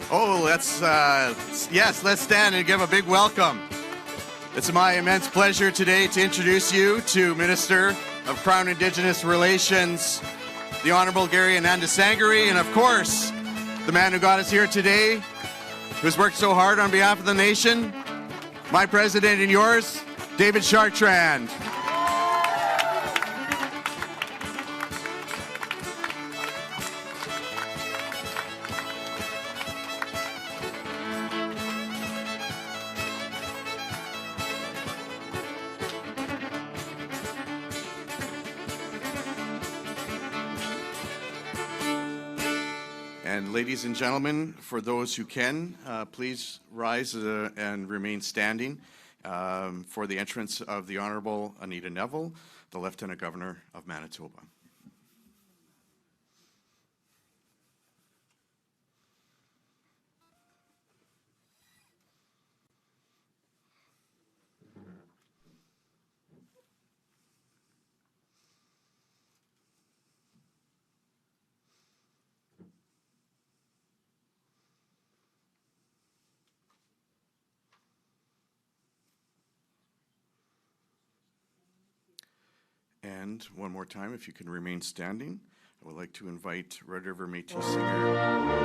Oh, let's stand and give a big welcome. It's my immense pleasure today to introduce you to Minister of Crown-Indigenous Relations, the Honorable Gary Anandasangaree, and of course, the man who got us here today, who's worked so hard on behalf of the nation, my president and yours, David Chartrand. And ladies and gentlemen, for those who can, please rise and remain standing for the entrance of the Honorable Anita Neville, the Lieutenant Governor of Manitoba. And one more time, if you can remain standing, I would like to invite River Métis singer.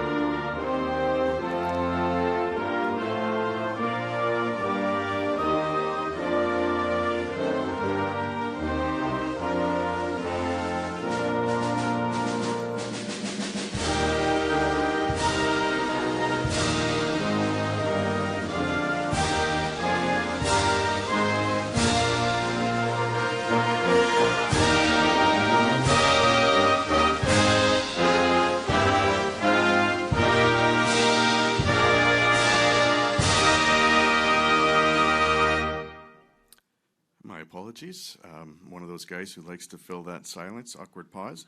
Apologies. One of those guys who likes to fill that silence, awkward pause.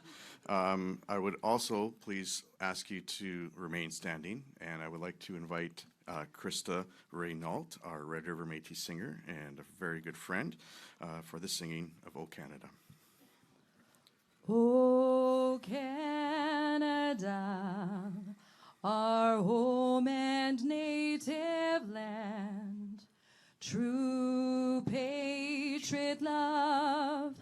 I would also please ask you to remain standing, and I would like to invite Krista Raynault, our Red River Métis singer and a very good friend, for the singing of O Canada. O Canada, our home and native land, true patriot love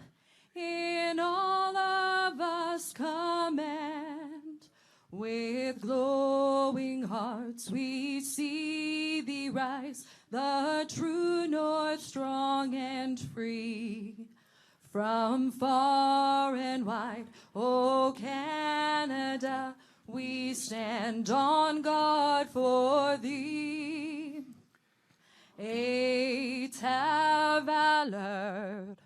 in all of us command. With glowing hearts we see thee rise, the true north strong and free. From far and wide, O Canada, we stand on guard for thee. Et ta valeur,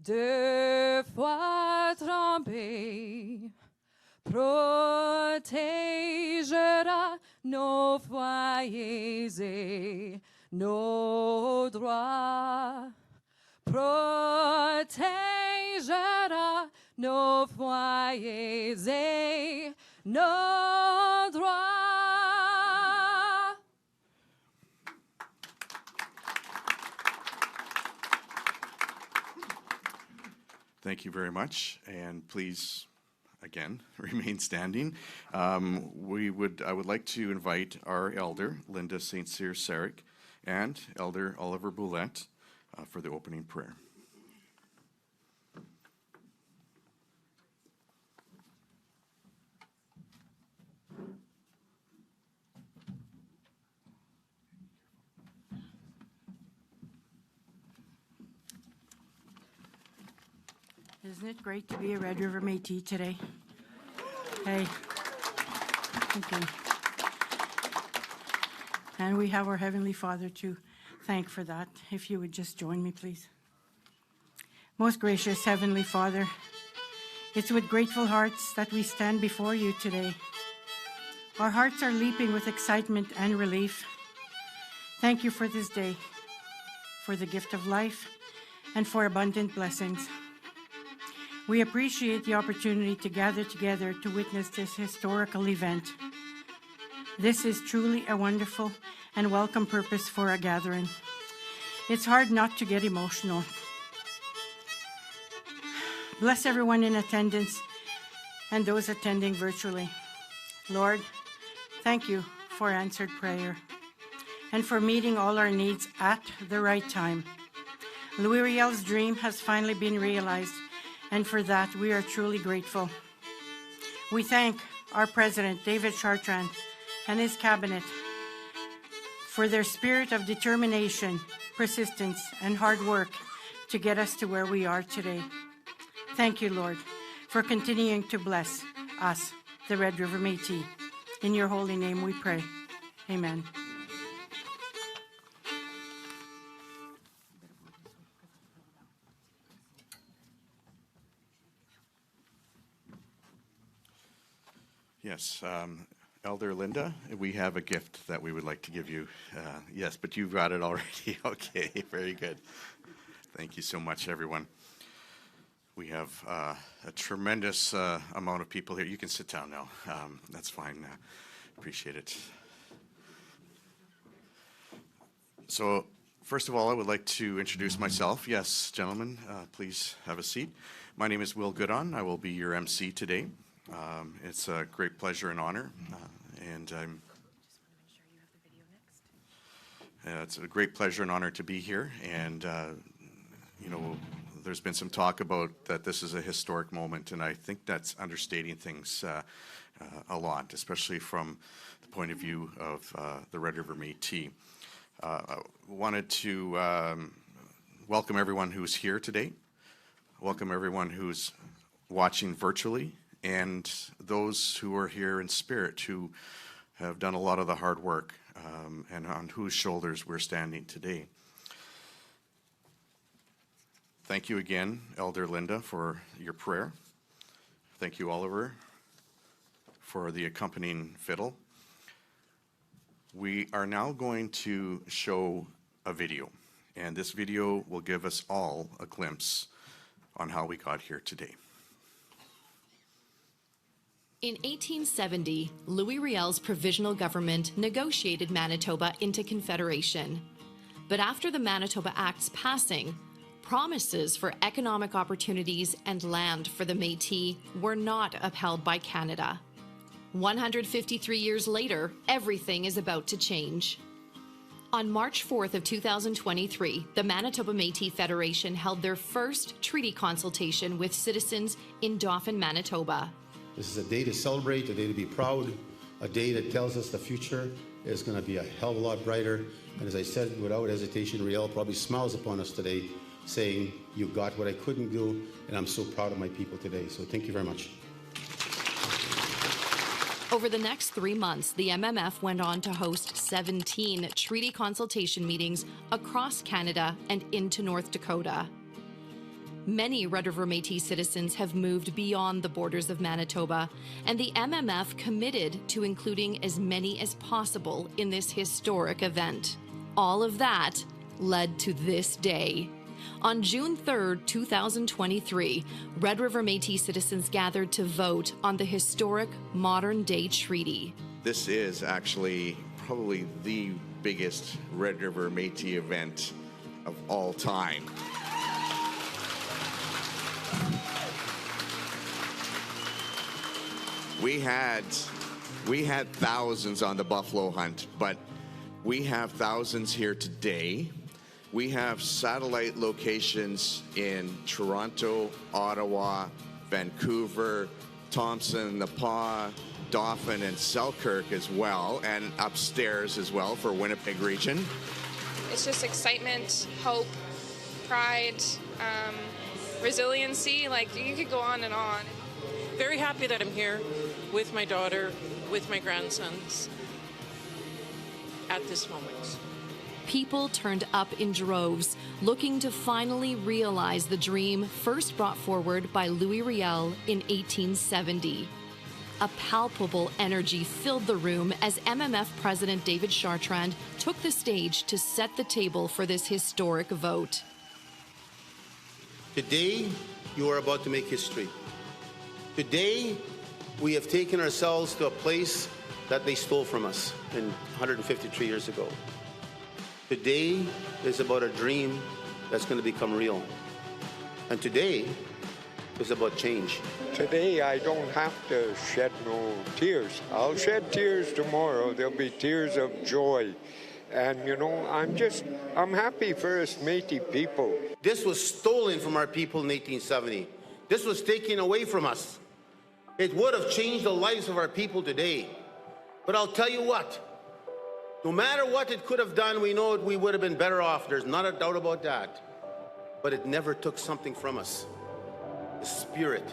deux fois trempée, protégera nos foyers et nos droits. Protégera nos foyers et nos droits. Thank you very much, and please, again, remain standing. I would like to invite our elder, Linda St. Cyr Sarek, and Elder Oliver Boulette for the opening prayer. Isn't it great to be a Red River Métis today? Hey, thank you. And we have our Heavenly Father to thank for that. If you would just join me, please. Most gracious Heavenly Father, it's with grateful hearts that we stand before you today. Our hearts are leaping with excitement and relief. Thank you for this day, for the gift of life, and for abundant blessings. We appreciate the opportunity to gather together to witness this historical event. This is truly a wonderful and welcome purpose for a gathering. It's hard not to get emotional. Bless everyone in attendance and those attending virtually. Lord, thank you for answered prayer and for meeting all our needs at the right time. Louis Riel's dream has finally been realized, and for that we are truly grateful. We thank our President, David Chartrand, and his cabinet for their spirit of determination, persistence, and hard work to get us to where we are today. Thank you, Lord, for continuing to bless us, the Red River Métis. In your holy name we pray. Amen. Yes, Elder Linda, we have a gift that we would like to give you. Yes, but you've got it already. Okay, very good. Thank you so much, everyone. We have a tremendous amount of people here. You can sit down now. That's fine. Appreciate it. So, first of all, I would like to introduce myself. Yes, gentlemen, please have a seat. My name is Will Goodon. I will be your MC today. It's a great pleasure and honor, and it's a great pleasure and honor to be here. And you know, there's been some talk about that this is a historic moment, and I think that's understating things a lot, especially from the point of view of the Red River Métis. I wanted to welcome everyone who's here today, welcome everyone who's watching virtually, and those who are here in spirit who have done a lot of the hard work and on whose shoulders we're standing today. Thank you again, Elder Linda, for your prayer. Thank you, Oliver, for the accompanying fiddle. We are now going to show a video, and this video will give us all a glimpse on how we got here today. In 1870, Louis Riel's provisional government negotiated Manitoba into Confederation. But after the Manitoba Act's passing, promises for economic opportunities and land for the Métis were not upheld by Canada. 153 years later, everything is about to change. On March 4th of 2023, the Manitoba Métis Federation held their first treaty consultation with citizens in Dauphin, Manitoba. This is a day to celebrate, a day to be proud, a day that tells us the future is going to be a hell of a lot brighter. And as I said, without hesitation, Riel probably smiles upon us today, saying, you got what I couldn't do, and I'm so proud of my people today. So thank you very much. Over the next 3 months, the MMF went on to host 17 treaty consultation meetings across Canada and into North Dakota. Many Red River Métis citizens have moved beyond the borders of Manitoba, and the MMF committed to including as many as possible in this historic event. All of that led to this day. On June 3rd, 2023, Red River Métis citizens gathered to vote on the historic modern-day treaty. This is actually probably the biggest Red River Métis event of all time. We had thousands on the buffalo hunt, but we have thousands here today. We have satellite locations in Toronto, Ottawa, Vancouver, Thompson, Napaw, Dauphin, and Selkirk as well, and upstairs as well for Winnipeg region. It's just excitement, hope, pride, resiliency. Like, you could go on and on. Very happy that I'm here with my daughter, with my grandsons at this moment. People turned up in droves, looking to finally realize the dream first brought forward by Louis Riel in 1870. A palpable energy filled the room as MMF President David Chartrand took the stage to set the table for this historic vote. Today, you are about to make history. Today, we have taken ourselves to a place that they stole from us 153 years ago. Today is about a dream that's going to become real. And today is about change. Today, I don't have to shed no tears. I'll shed tears tomorrow. There'll be tears of joy. And, you know, I'm happy for us Métis people. This was stolen from our people in 1870. This was taken away from us. It would have changed the lives of our people today. But I'll tell you what, no matter what it could have done, we know we would have been better off. There's not a doubt about that. But it never took something from us. The spirit.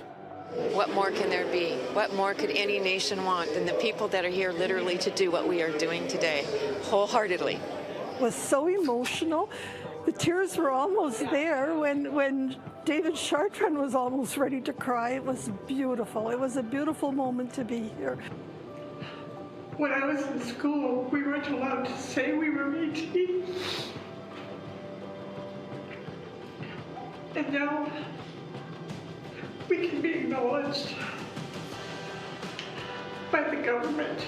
What more can there be? What more could any nation want than the people that are here literally to do what we are doing today, wholeheartedly? It was so emotional. The tears were almost there when David Chartrand was almost ready to cry. It was beautiful. It was a beautiful moment to be here. When I was in school, we weren't allowed to say we were Métis. And now we can be acknowledged by the government,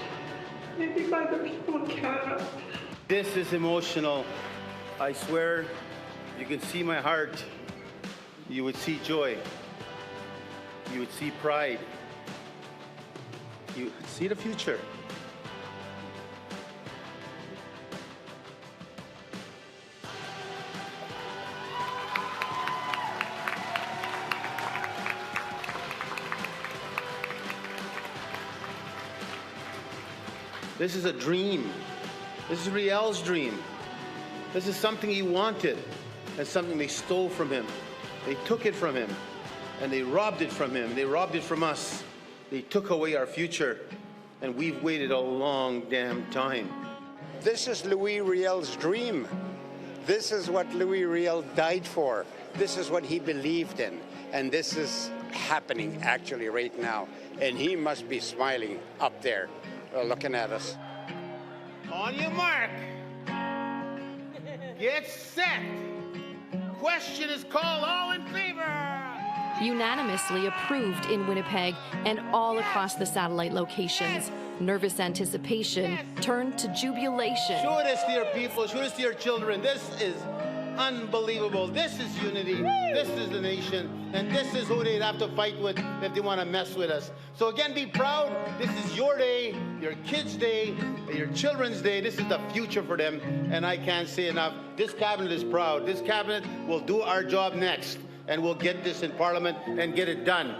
maybe by the people of Canada. This is emotional. I swear, you can see my heart. You would see joy. You would see pride. You would see the future. This is a dream. This is Riel's dream. This is something he wanted and something they stole from him. They took it from him and they robbed it from him. They robbed it from us. They took away our future and we've waited a long damn time. This is Louis Riel's dream. This is what Louis Riel died for. This is what he believed in. And this is happening actually right now. And he must be smiling up there, looking at us. On your mark. Get set. Question is called. All in favor. Unanimously approved in Winnipeg and all across the satellite locations. Nervous anticipation turned to jubilation. Show this to your people. Show this to your children. This is unbelievable. This is unity. This is the nation. And this is who they'd have to fight with if they want to mess with us. So again, be proud. This is your day, your kids' day, your children's day. This is the future for them. And I can't say enough. This cabinet is proud. This cabinet will do our job next. And we'll get this in Parliament and get it done.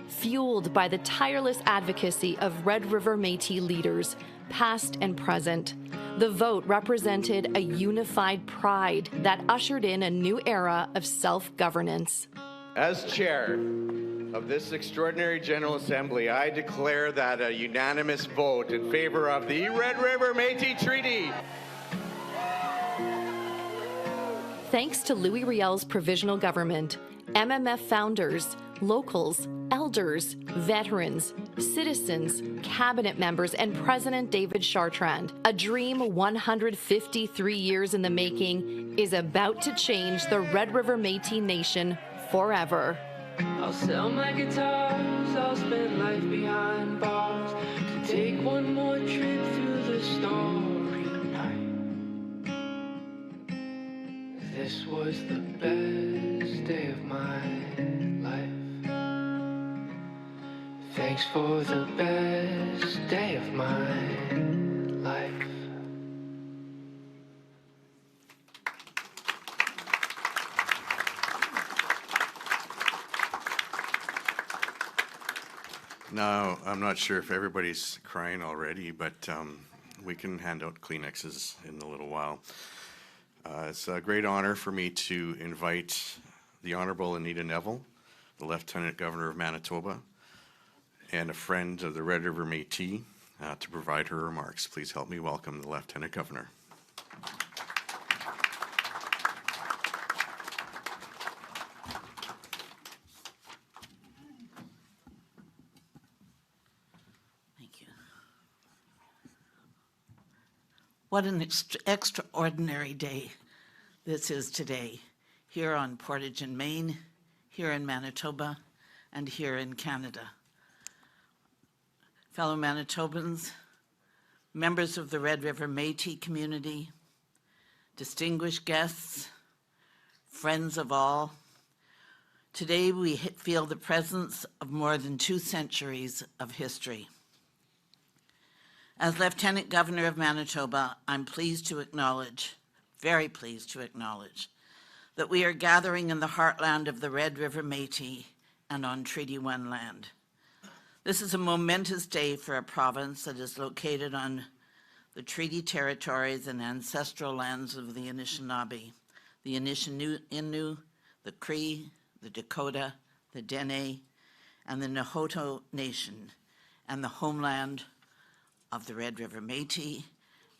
Fueled by the tireless advocacy of Red River Métis leaders, past and present, the vote represented a unified pride that ushered in a new era of self-governance. As chair of this extraordinary General Assembly, I declare that a unanimous vote in favor of the Red River Métis Treaty. Thanks to Louis Riel's provisional government, MMF founders, locals, elders, veterans, citizens, cabinet members, and President David Chartrand, a dream 153 years in the making is about to change the Red River Métis Nation forever. I'll sell my guitars, I'll spend life behind bars to take one more trip through the story night. This was the best day of my life. Thanks for the best day of my life. Now, I'm not sure if everybody's crying already, but we can hand out Kleenexes in a little while. It's a great honor for me to invite the Honorable Anita Neville, the Lieutenant Governor of Manitoba, and a friend of the Red River Métis to provide her remarks. Please help me welcome the Lieutenant Governor. What an extraordinary day this is today, here on Portage in Maine, here in Manitoba, and here in Canada. Fellow Manitobans, members of the Red River Métis community, distinguished guests, friends of all, Today we feel the presence of more than 2 centuries of history. As Lieutenant Governor of Manitoba, I'm pleased to acknowledge, very pleased to acknowledge, that we are gathering in the heartland of the Red River Métis and on Treaty 1 land. This is a momentous day for a province that is located on the treaty territories and ancestral lands of the Anishinaabe, the Innu, the Cree, the Dakota, the Dene, and the Nahoto Nation, and the homeland of the Red River Métis,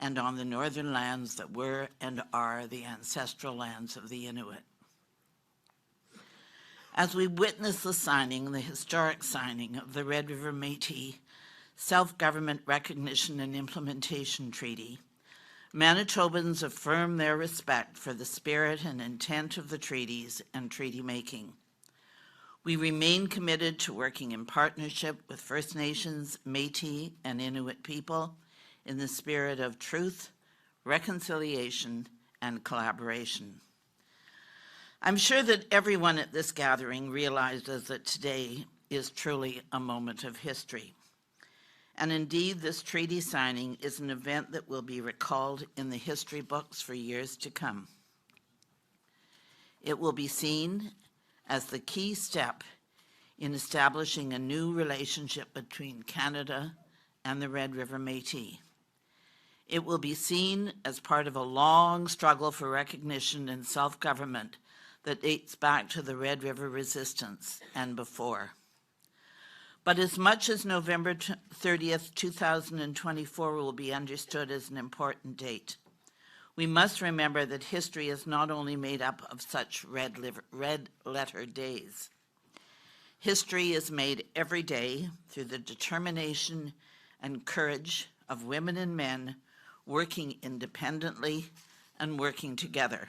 and on the northern lands that were and are the ancestral lands of the Inuit. As we witness the historic signing of the Red River Métis Self-Government Recognition and Implementation Treaty, Manitobans affirm their respect for the spirit and intent of the treaties and treaty making. We remain committed to working in partnership with First Nations, Métis, and Inuit people in the spirit of truth, reconciliation, and collaboration. I'm sure that everyone at this gathering realizes that today is truly a moment of history. And indeed, this treaty signing is an event that will be recalled in the history books for years to come. It will be seen as the key step in establishing a new relationship between Canada and the Red River Métis. It will be seen as part of a long struggle for recognition and self-government that dates back to the Red River Resistance and before. But as much as November 30th, 2024 will be understood as an important date, we must remember that history is not only made up of such red letter days. History is made every day through the determination and courage of women and men working independently and working together.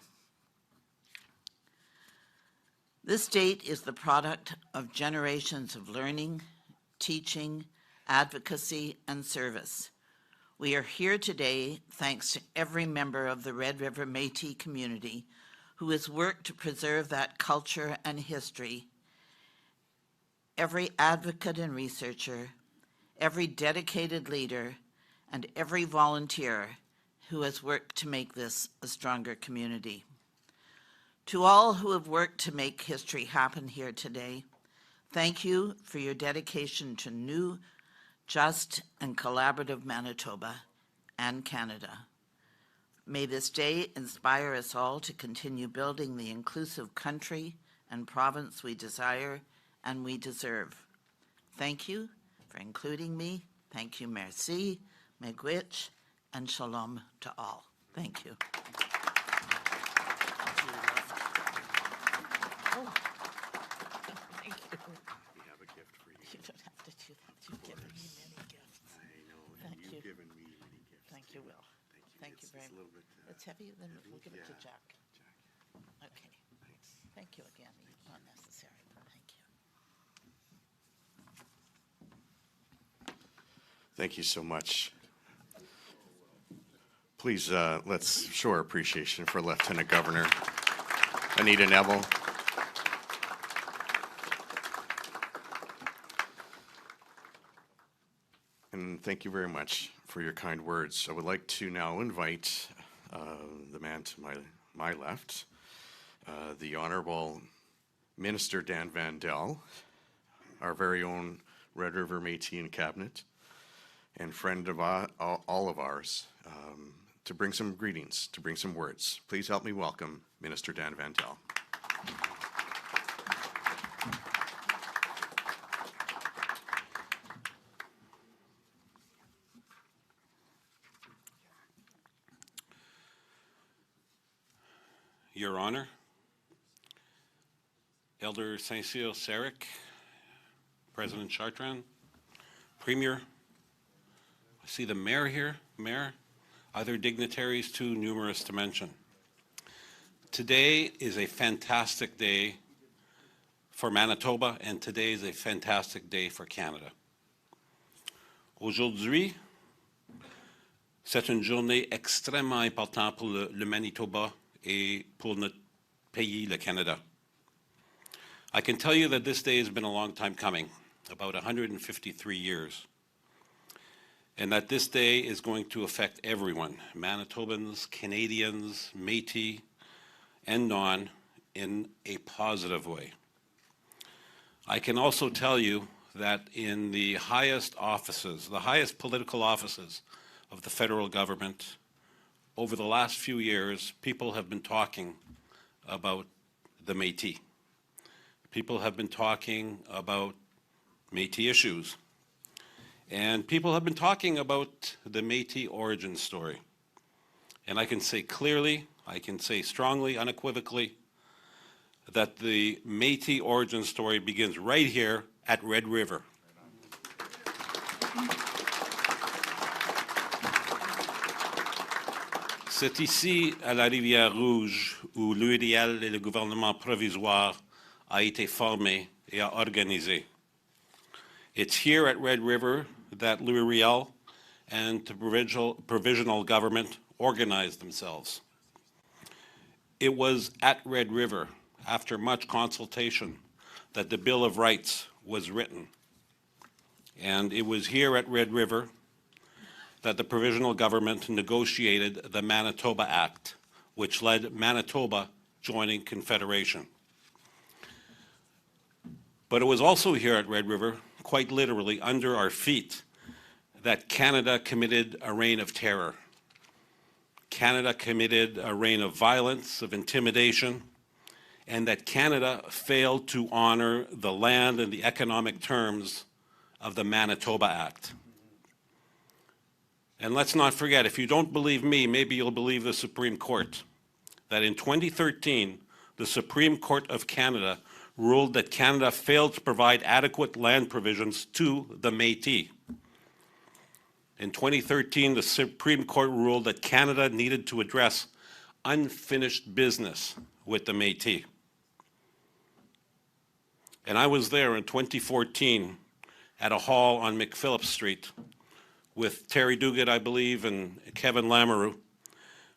This date is the product of generations of learning, teaching, advocacy, and service. We are here today thanks to every member of the Red River Métis community who has worked to preserve that culture and history, every advocate and researcher, every dedicated leader, and every volunteer who has worked to make this a stronger community. To all who have worked to make history happen here today, thank you for your dedication to new, just, and collaborative Manitoba and Canada. May this day inspire us all to continue building the inclusive country and province we desire and we deserve. Thank you for including me. Thank you, merci, miigwech, and shalom to all. Thank you. It's heavy, then we'll give it to Jack. Okay. Thank you again. Not necessary, but thank you. Thank you so much. Please, let's show our appreciation for Lieutenant Governor Anita Neville. And thank you very much for your kind words. I would like to now invite the man to my left, the Honorable Minister Dan Vandel, our very own Red River Métis in Cabinet, and friend of all of ours, to bring some greetings, to bring some words. Please help me welcome Minister Dan Vandel. Your Honor, Elder Saint-Cyr Sarek, President Chartrand, Premier, I see the Mayor here, other dignitaries too numerous to mention. Today is a fantastic day for Manitoba, and today is a fantastic day for Canada. Aujourd'hui, c'est une journée extrêmement importante pour le Manitoba et pour notre pays, le Canada. I can tell you that this day has been a long time coming, about 153 years, and that this day is going to affect everyone, Manitobans, Canadians, Métis, and non, in a positive way. I can also tell you that in the highest offices, the highest political offices of the federal government, over the last few years, people have been talking about the Métis. People have been talking about Métis issues. And people have been talking about the Métis origin story. And I can say clearly, I can say strongly, unequivocally, that the Métis origin story begins right here at Red River. C'est ici, à la Rivière Rouge, où l'URL et le gouvernement provisoire a été formé et a organisé. It's here at Red River that l'URL and the provisional government organized themselves. It was at Red River, after much consultation, that the Bill of Rights was written. And it was here at Red River that the provisional government negotiated the Manitoba Act, which led Manitoba joining Confederation. But it was also here at Red River, quite literally under our feet, that Canada committed a reign of terror. Canada committed a reign of violence, of intimidation, and that Canada failed to honor the land and the economic terms of the Manitoba Act. And let's not forget, if you don't believe me, maybe you'll believe the Supreme Court, that in 2013, the Supreme Court of Canada ruled that Canada failed to provide adequate land provisions to the Métis. In 2013, the Supreme Court ruled that Canada needed to address unfinished business with the Métis. And I was there in 2014 at a hall on McPhillips Street with Terry Duguid, I believe, and Kevin Lamoureux,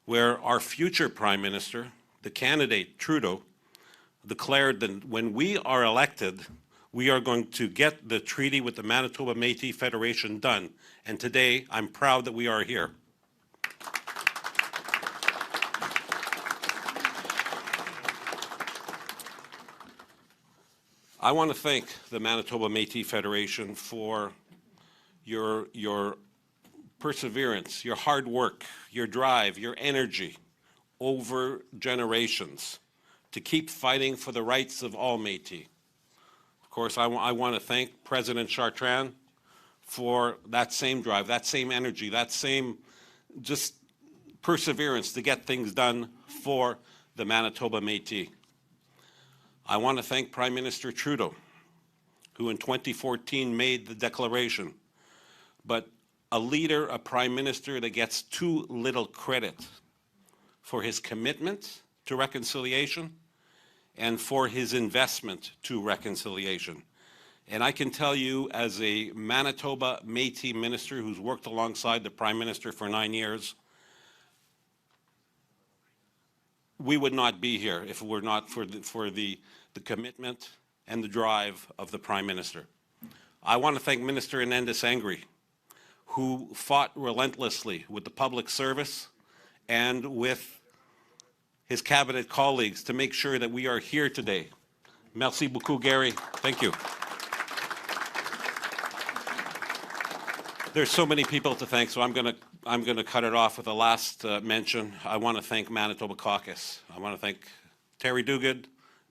where our future Prime Minister, the candidate Trudeau, declared that when we are elected, we are going to get the treaty with the Manitoba Métis Federation done. And today, I'm proud that we are here. I want to thank the Manitoba Métis Federation for your perseverance, your hard work, your drive, your energy over generations to keep fighting for the rights of all Métis. Of course, I want to thank President Chartrand for that same drive, that same energy, that same just perseverance to get things done for the Manitoba Métis. I want to thank Prime Minister Trudeau, who in 2014 made the declaration, but a leader, a Prime Minister that gets too little credit for his commitment to reconciliation and for his investment to reconciliation. And I can tell you, as a Manitoba Métis minister who's worked alongside the Prime Minister for 9 years, we would not be here if it were not for the commitment and the drive of the Prime Minister. I want to thank Minister Anandasangaree, who fought relentlessly with the public service and with his cabinet colleagues to make sure that we are here today. Merci beaucoup, Gary. Thank you. There's so many people to thank, so I'm going to cut it off with a last mention. I want to thank Manitoba Caucus. I want to thank Terry Duguid,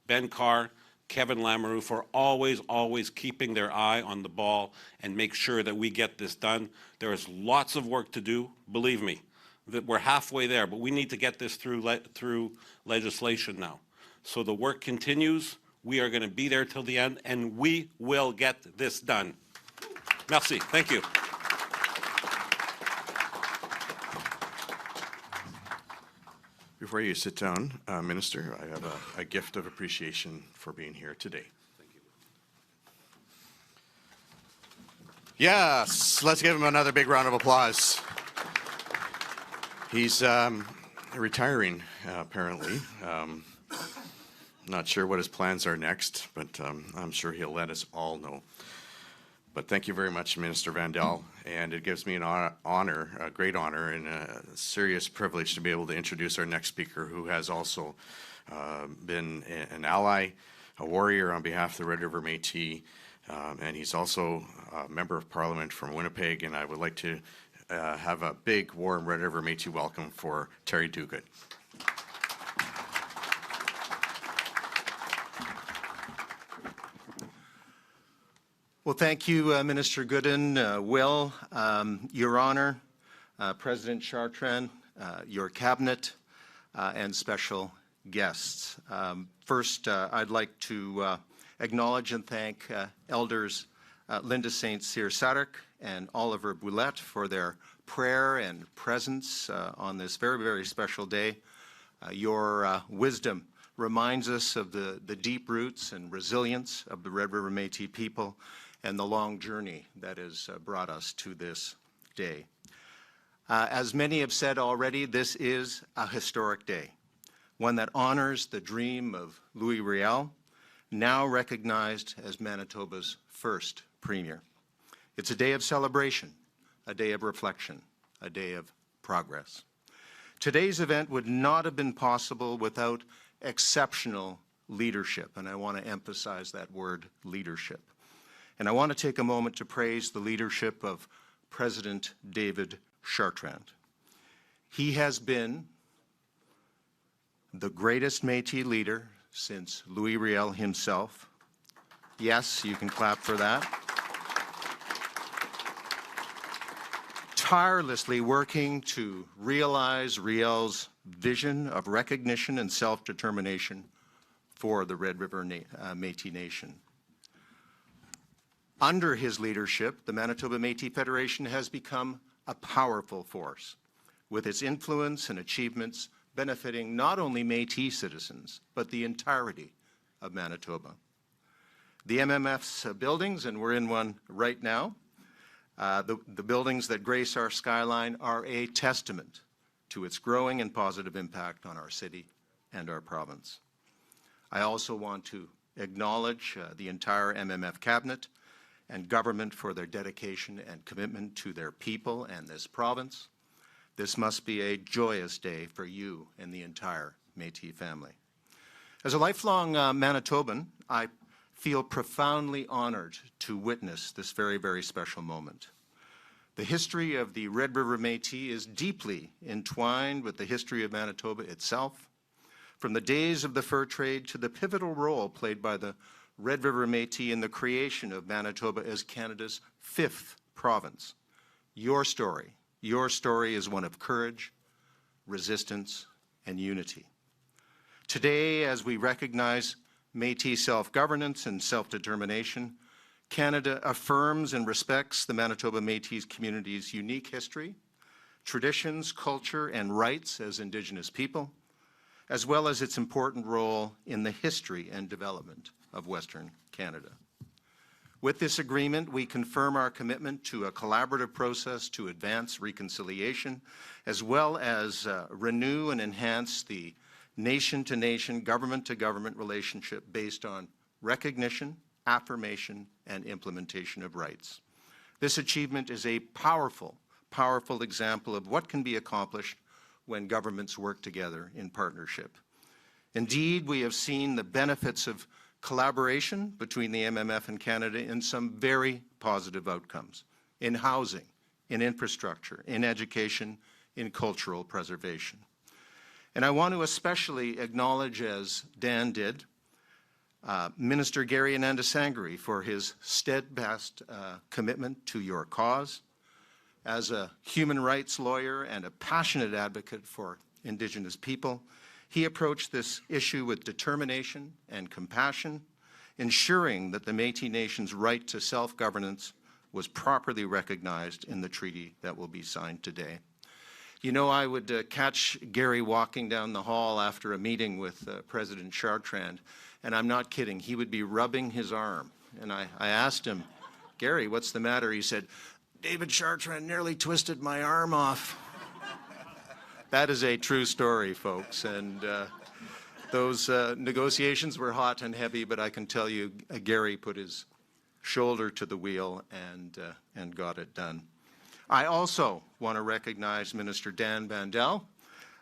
Ben Carr, Kevin Lamoureux for always keeping their eye on the ball and make sure that we get this done. There is lots of work to do, believe me, that we're halfway there, but we need to get this through legislation now. So the work continues. We are going to be there till the end, and we will get this done. Merci. Thank you. Before you sit down, Minister, I have a gift of appreciation for being here today. Thank you. Yes, let's give him another big round of applause. He's retiring, apparently. Not sure what his plans are next, but I'm sure he'll let us all know. But thank you very much, Minister Vandal, and it gives me an honor, a great honor, and a serious privilege to be able to introduce our next speaker, who has also been an ally, a warrior on behalf of the Red River Métis, and he's also a member of Parliament from Winnipeg, and I would like to have a big, warm Red River Métis welcome for Terry Duguid. Well, thank you, Minister Gooden. Your Honor, President Chartrand, your Cabinet, and special guests. First, I'd like to acknowledge and thank Elders Linda St. Cyr-Sadek and Oliver Boulette for their prayer and presence on this very, very special day. Your wisdom reminds us of the deep roots and resilience of the Red River Métis people and the long journey that has brought us to this day. As many have said already, this is a historic day, one that honors the dream of Louis Riel, now recognized as Manitoba's first Premier. It's a day of celebration, a day of reflection, a day of progress. Today's event would not have been possible without exceptional leadership, and I want to emphasize that word, leadership. And I want to take a moment to praise the leadership of President David Chartrand. He has been the greatest Métis leader since Louis Riel himself. Yes, you can clap for that. Tirelessly working to realize Riel's vision of recognition and self-determination for the Red River Métis Nation. Under his leadership, the Manitoba Métis Federation has become a powerful force, with its influence and achievements benefiting not only Métis citizens, but the entirety of Manitoba. The MMF's buildings, and we're in one right now, the buildings that grace our skyline are a testament to its growing and positive impact on our city and our province. I also want to acknowledge the entire MMF cabinet and government for their dedication and commitment to their people and this province. This must be a joyous day for you and the entire Métis family. As a lifelong Manitoban, I feel profoundly honored to witness this very, very special moment. The history of the Red River Métis is deeply entwined with the history of Manitoba itself, from the days of the fur trade to the pivotal role played by the Red River Métis in the creation of Manitoba as Canada's 5th province. Your story is one of courage, resistance, and unity. Today, as we recognize Métis self-governance and self-determination, Canada affirms and respects the Manitoba Métis community's unique history, traditions, culture, and rights as Indigenous people, as well as its important role in the history and development of Western Canada. With this agreement, we confirm our commitment to a collaborative process to advance reconciliation, as well as renew and enhance the nation-to-nation, government-to-government relationship based on recognition, affirmation, and implementation of rights. This achievement is a powerful, powerful example of what can be accomplished when governments work together in partnership. Indeed, we have seen the benefits of collaboration between the MMF and Canada in some very positive outcomes, in housing, in infrastructure, in education, in cultural preservation. And I want to especially acknowledge, as Dan did, Minister Gary Anandasangaree for his steadfast commitment to your cause. As a human rights lawyer and a passionate advocate for Indigenous people, he approached this issue with determination and compassion, ensuring that the Métis Nation's right to self-governance was properly recognized in the treaty that will be signed today. You know, I would catch Gary walking down the hall after a meeting with President Chartrand, and I'm not kidding, he would be rubbing his arm. And I asked him, Gary, what's the matter? He said, David Chartrand nearly twisted my arm off. That is a true story, folks, and Those negotiations were hot and heavy, but I can tell you Gary put his shoulder to the wheel and got it done. I also want to recognize Minister Dan Vandel,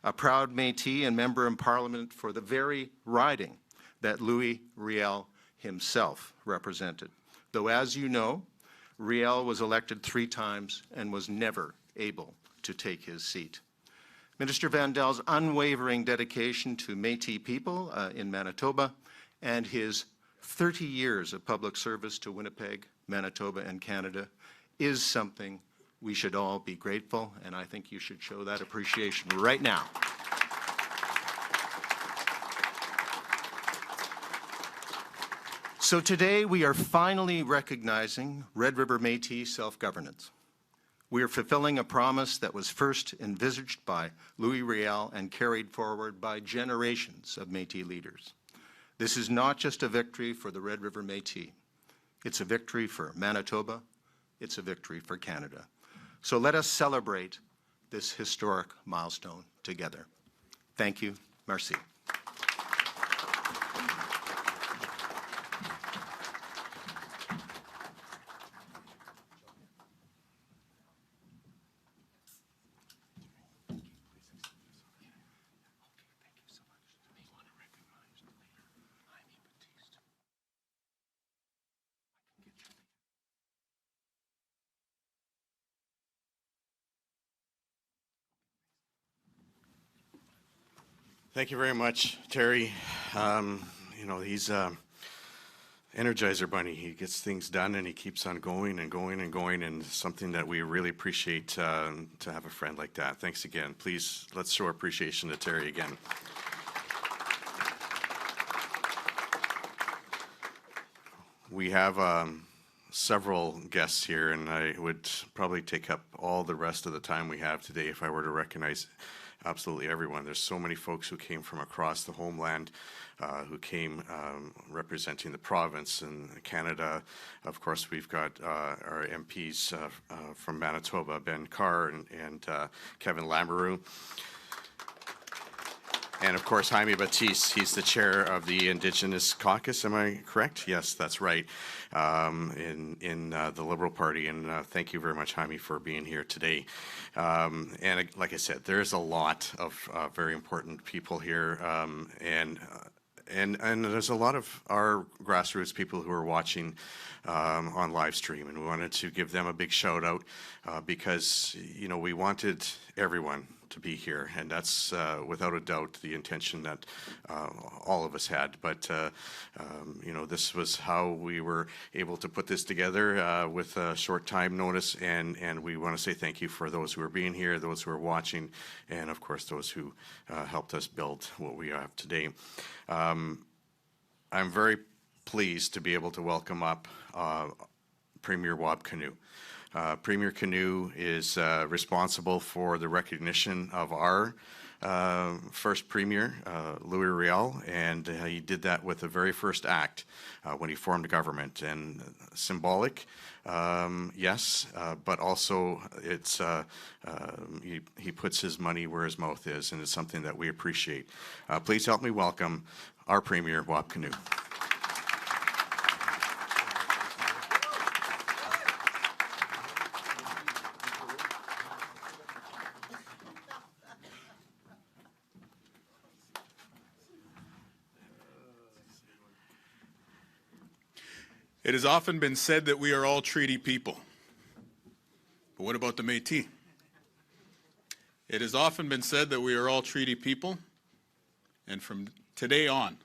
a proud Métis and member in Parliament for the very riding that Louis Riel himself represented. Though, as you know, Riel was elected 3 times and was never able to take his seat. Minister Vandel's unwavering dedication to Métis people in Manitoba and his 30 years of public service to Winnipeg, Manitoba, and Canada is something we should all be grateful, and I think you should show that appreciation right now. So today we are finally recognizing Red River Métis self-governance. We are fulfilling a promise that was first envisaged by Louis Riel and carried forward by generations of Métis leaders. This is not just a victory for the Red River Métis. It's a victory for Manitoba. It's a victory for Canada. So let us celebrate this historic milestone together. Thank you. Merci. Thank you very much, Terry. You know, he's Energizer Bunny. He gets things done and he keeps on going and going and going, and something that we really appreciate to have a friend like that. Thanks again. Please, let's show appreciation to Terry again. We have several guests here, and I would probably take up all the rest of the time we have today if I were to recognize absolutely everyone. There's so many folks who came from across the homeland, who came representing the province and Canada. Of course, we've got our MPs from Manitoba, Ben Carr and Kevin Lamoureux. And of course, Jaime Batiste, he's the chair of the Indigenous Caucus, am I correct? Yes, that's right, in the Liberal Party. And thank you very much, Jaime, for being here today. And like I said, there's a lot of very important people here. And there's a lot of our grassroots people who are watching on live stream, and we wanted to give them a big shout out because, you know, we wanted everyone to be here, and that's without a doubt the intention that all of us had. But you know, this was how we were able to put this together with a short time notice, and we want to say thank you for those who are being here, those who are watching, and of course those who helped us build what we have today. I'm very pleased to be able to welcome up Premier Wab Kinew. Premier Kinew is responsible for the recognition of our first Premier, Louis Riel, and he did that with the very first act when he formed government. And symbolic, yes, but also it's he puts his money where his mouth is, and it's something that we appreciate. Please help me welcome our Premier, Wab Kinew. It has often been said that we are all treaty people. But what about the Métis? It has often been said that we are all treaty people, and from today on,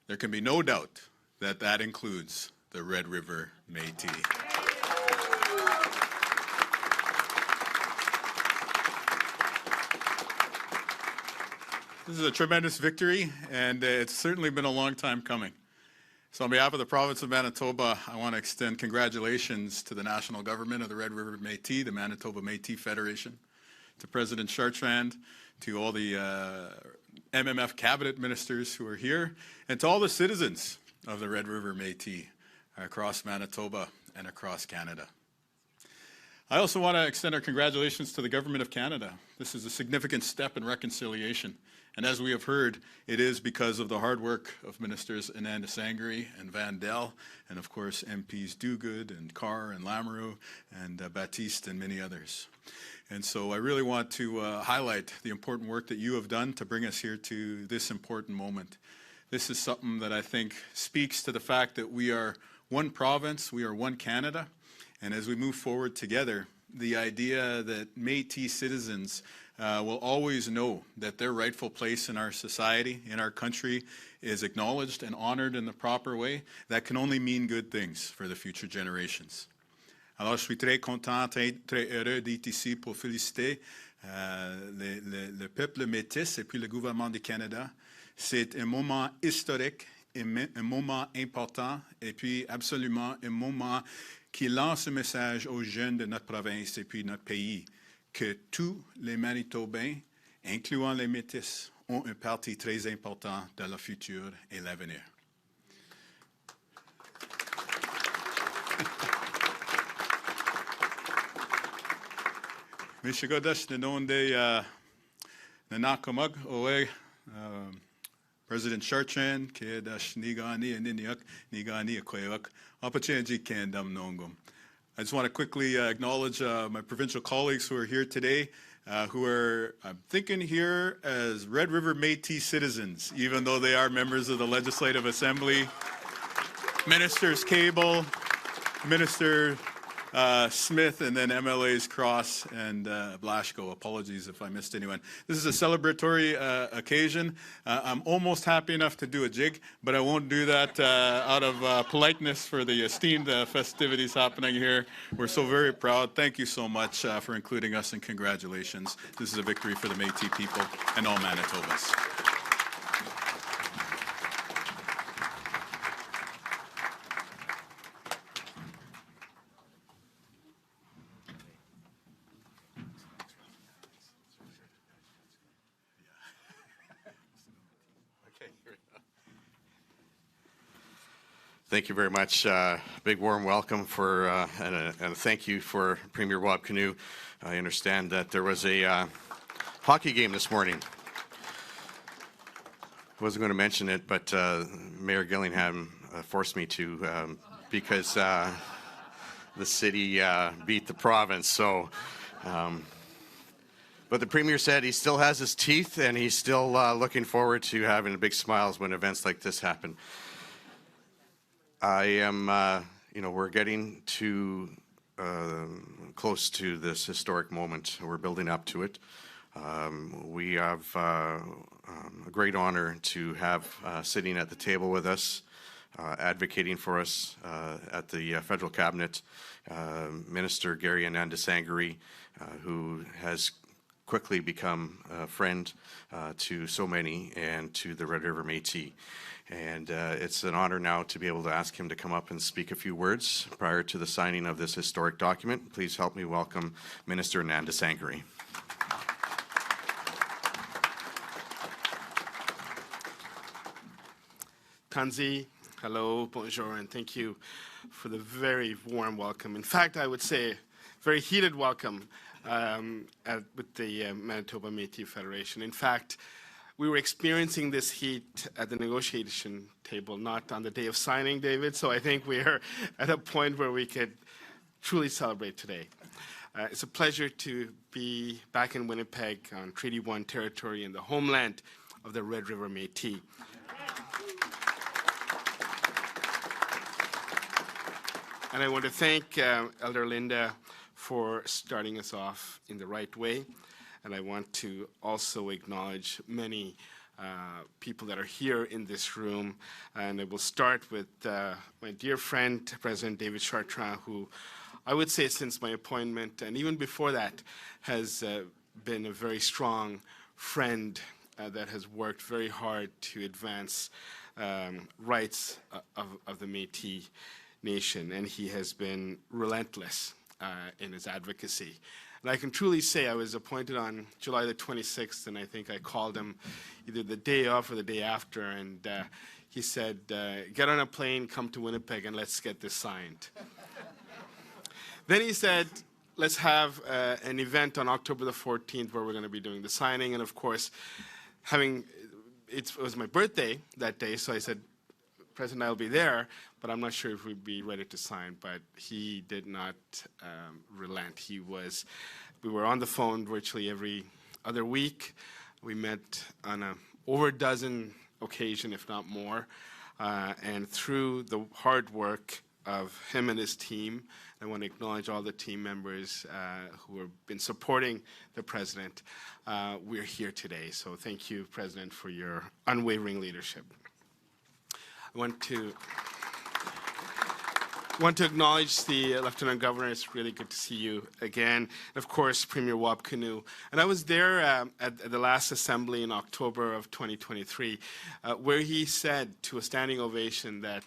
there can be no doubt that that includes the Red River Métis. This is a tremendous victory, and it's certainly been a long time coming. So on behalf of the province of Manitoba, I want to extend congratulations to the national government of the Red River Métis, the Manitoba Métis Federation, to President Chartrand, to all the MMF cabinet ministers who are here, and to all the citizens of the Red River Métis across Manitoba and across Canada. I also want to extend our congratulations to the Government of Canada. This is a significant step in reconciliation. And as we have heard, it is because of the hard work of Ministers Anandasangaree and Vandel, and of course MPs Duguid and Carr and Lamoureux and Baptiste and many others. And so I really want to highlight the important work that you have done to bring us here to this important moment. This is something that I think speaks to the fact that we are one province, we are one Canada, and as we move forward together, the idea that Métis citizens will always know that their rightful place in our society, in our country, is acknowledged and honored in the proper way, that can only mean good things for the future generations. Alors, je suis très content, très heureux d'être ici pour féliciter le peuple métis et puis le gouvernement du Canada. C'est un moment historique, un moment important et puis absolument un moment qui lance un message aux jeunes de notre province et puis notre pays que tous les Manitobains, incluant les Métis, ont un parti très important dans le futur et l'avenir. Mishigodash Nanonde Nanakamug Owe President Chartrand, Kedash Nigani and Iniak, Nigani Akoyak, Opportunity Kandam Nongum. I just want to quickly acknowledge my provincial colleagues who are here today, who are, I'm thinking here, as Red River Métis citizens, even though they are members of the Legislative Assembly. Ministers Cable, Minister Smith, and then MLAs Cross and Blaschko. Apologies if I missed anyone. This is a celebratory occasion. I'm almost happy enough to do a jig, but I won't do that out of politeness for the esteemed festivities happening here. We're so very proud. Thank you so much for including us, and congratulations. This is a victory for the Métis people and all Manitobans. Thank you very much. Big warm welcome for and thank you for Premier Wab Canoe. I understand that there was a hockey game this morning. I wasn't going to mention it, but Mayor Gillingham forced me to because the city beat the province. So, but the Premier said he still has his teeth, and he's still looking forward to having big smiles when events like this happen. I am, we're getting to close to this historic moment. We're building up to it. We have a great honor to have sitting at the table with us, advocating for us at the federal cabinet, Minister Gary Anandasangaree, who has quickly become a friend to so many and to the Red River Métis. And it's an honor now to be able to ask him to come up and speak a few words prior to the signing of this historic document. Please help me welcome Minister Anandasangaree. Tanzi, hello, bonjour, and thank you for the very warm welcome. In fact, I would say very heated welcome with the Manitoba Métis Federation. In fact, we were experiencing this heat at the negotiation table, not on the day of signing, David, so I think we are at a point where we could truly celebrate today. It's a pleasure to be back in Winnipeg on Treaty 1 territory in the homeland of the Red River Métis. And I want to thank Elder Linda for starting us off in the right way. And I want to also acknowledge many people that are here in this room. And I will start with my dear friend, President David Chartrand, who I would say since my appointment, and even before that, has been a very strong friend that has worked very hard to advance rights of the Métis Nation. And he has been relentless in his advocacy. And I can truly say I was appointed on July the 26th, and I think I called him either the day of or the day after, and he said, get on a plane, come to Winnipeg, and let's get this signed. Then he said, let's have an event on October the 14th where we're going to be doing the signing. And of course, it was my birthday that day, so I said, President, I'll be there, but I'm not sure if we'd be ready to sign. But he did not relent. We were on the phone virtually every other week. We met on over a dozen occasions, if not more. And through the hard work of him and his team, I want to acknowledge all the team members who have been supporting the President. We're here today. So thank you, President, for your unwavering leadership. I want to acknowledge the Lieutenant Governor. It's really good to see you again. And of course, Premier Wapkunu. And I was there at the last assembly in October of 2023, where he said to a standing ovation that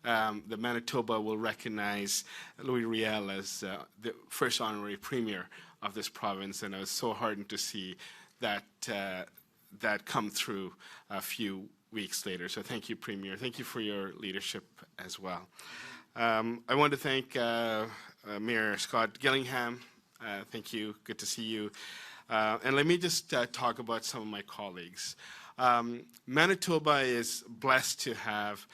the Manitoba will recognize Louis Riel as the first honorary premier of this province. And I was so heartened to see that come through a few weeks later. So thank you, Premier. Thank you for your leadership as well. I want to thank Mayor Scott Gillingham. Thank you. Good to see you. And let me just talk about some of my colleagues. Manitoba is blessed to have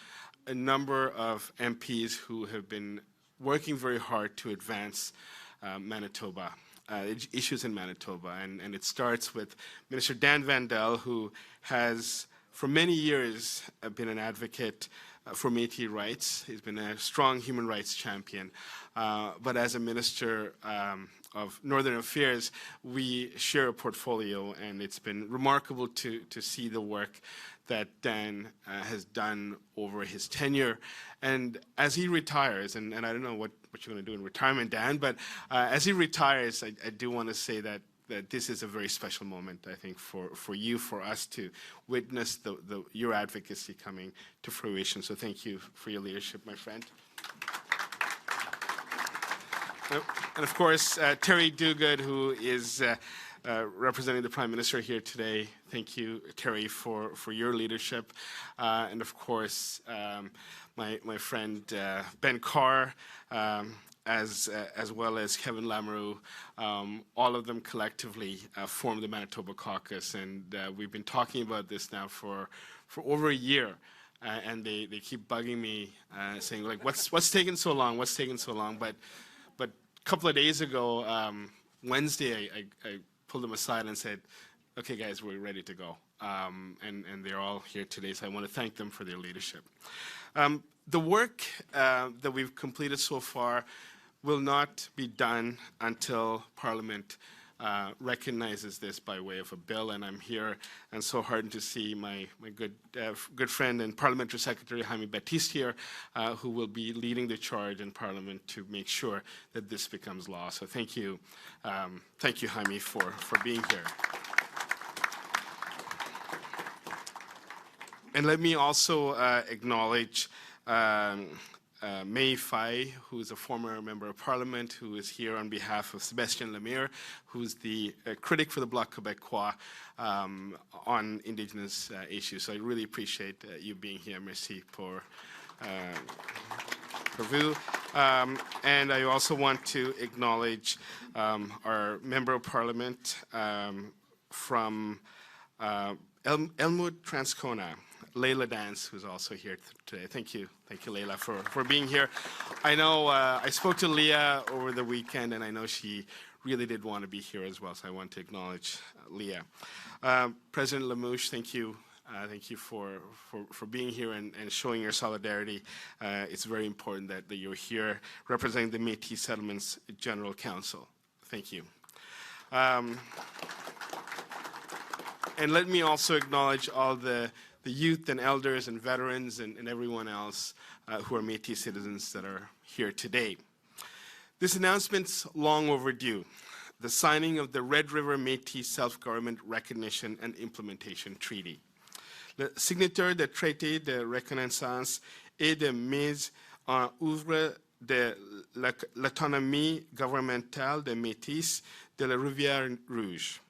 a number of MPs who have been working very hard to advance Manitoba, issues in Manitoba. And it starts with Minister Dan Vandel, who has for many years been an advocate for Métis rights. He's been a strong human rights champion. But as a Minister of Northern Affairs, we share a portfolio, and it's been remarkable to see the work that Dan has done over his tenure. And as he retires, and I don't know what you're going to do in retirement, Dan, but as he retires, I do want to say that this is a very special moment, I think, for you, for us to witness your advocacy coming to fruition. So thank you for your leadership, my friend. And of course, Terry Duguid, who is representing the Prime Minister here today. Thank you, Terry, for your leadership. And of course, my friend Ben Carr, as well as Kevin Lamoureux, all of them collectively form the Manitoba Caucus. And we've been talking about this now for over a year. And they keep bugging me, saying, like, what's taking so long? What's taking so long? But a couple of days ago, Wednesday, I pulled them aside and said, okay, guys, we're ready to go. And they're all here today, so I want to thank them for their leadership. The work that we've completed so far will not be done until Parliament recognizes this by way of a bill, and I'm here and so heartened to see my good friend and Parliamentary Secretary Jaime Batiste here, who will be leading the charge in Parliament to make sure that this becomes law. So thank you, Jaime, for being here. And let me also acknowledge May Fai, who is a former member of Parliament, who is here on behalf of Sébastien Lemire, who's the critic for the Bloc Québécois on Indigenous issues. So I really appreciate you being here. Merci pour vous. And I also want to acknowledge our Member of Parliament from Elmwood Transcona, Leila Dance, who's also here today. Thank you, Leila, for being here. I know I spoke to Leah over the weekend, and I know she really did want to be here as well, so I want to acknowledge Leah. President Lamouche, thank you. Thank you for being here and showing your solidarity. It's very important that you're here representing the Métis Settlements General Council. Thank you. And let me also acknowledge all the youth and elders and veterans and everyone else who are Métis citizens that are here today. This announcement's long overdue. The signing of the Red River Métis Self-Government Recognition and Implementation Treaty. Le signataire du traité de reconnaissance et de mise en œuvre de l'autonomie gouvernementale des Métis de la Rivière Rouge.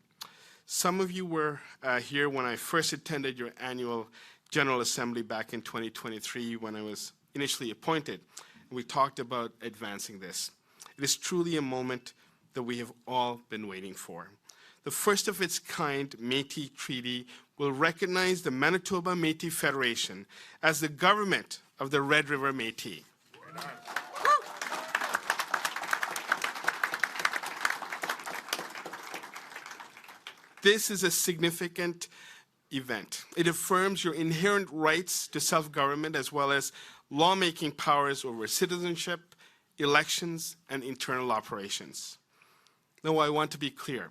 Some of you were here when I first attended your annual General Assembly back in 2023 when I was initially appointed. We talked about advancing this. It is truly a moment that we have all been waiting for. The first of its kind Métis Treaty will recognize the Manitoba Métis Federation as the government of the Red River Métis. This is a significant event. It affirms your inherent rights to self-government as well as lawmaking powers over citizenship, elections, and internal operations. Now, I want to be clear.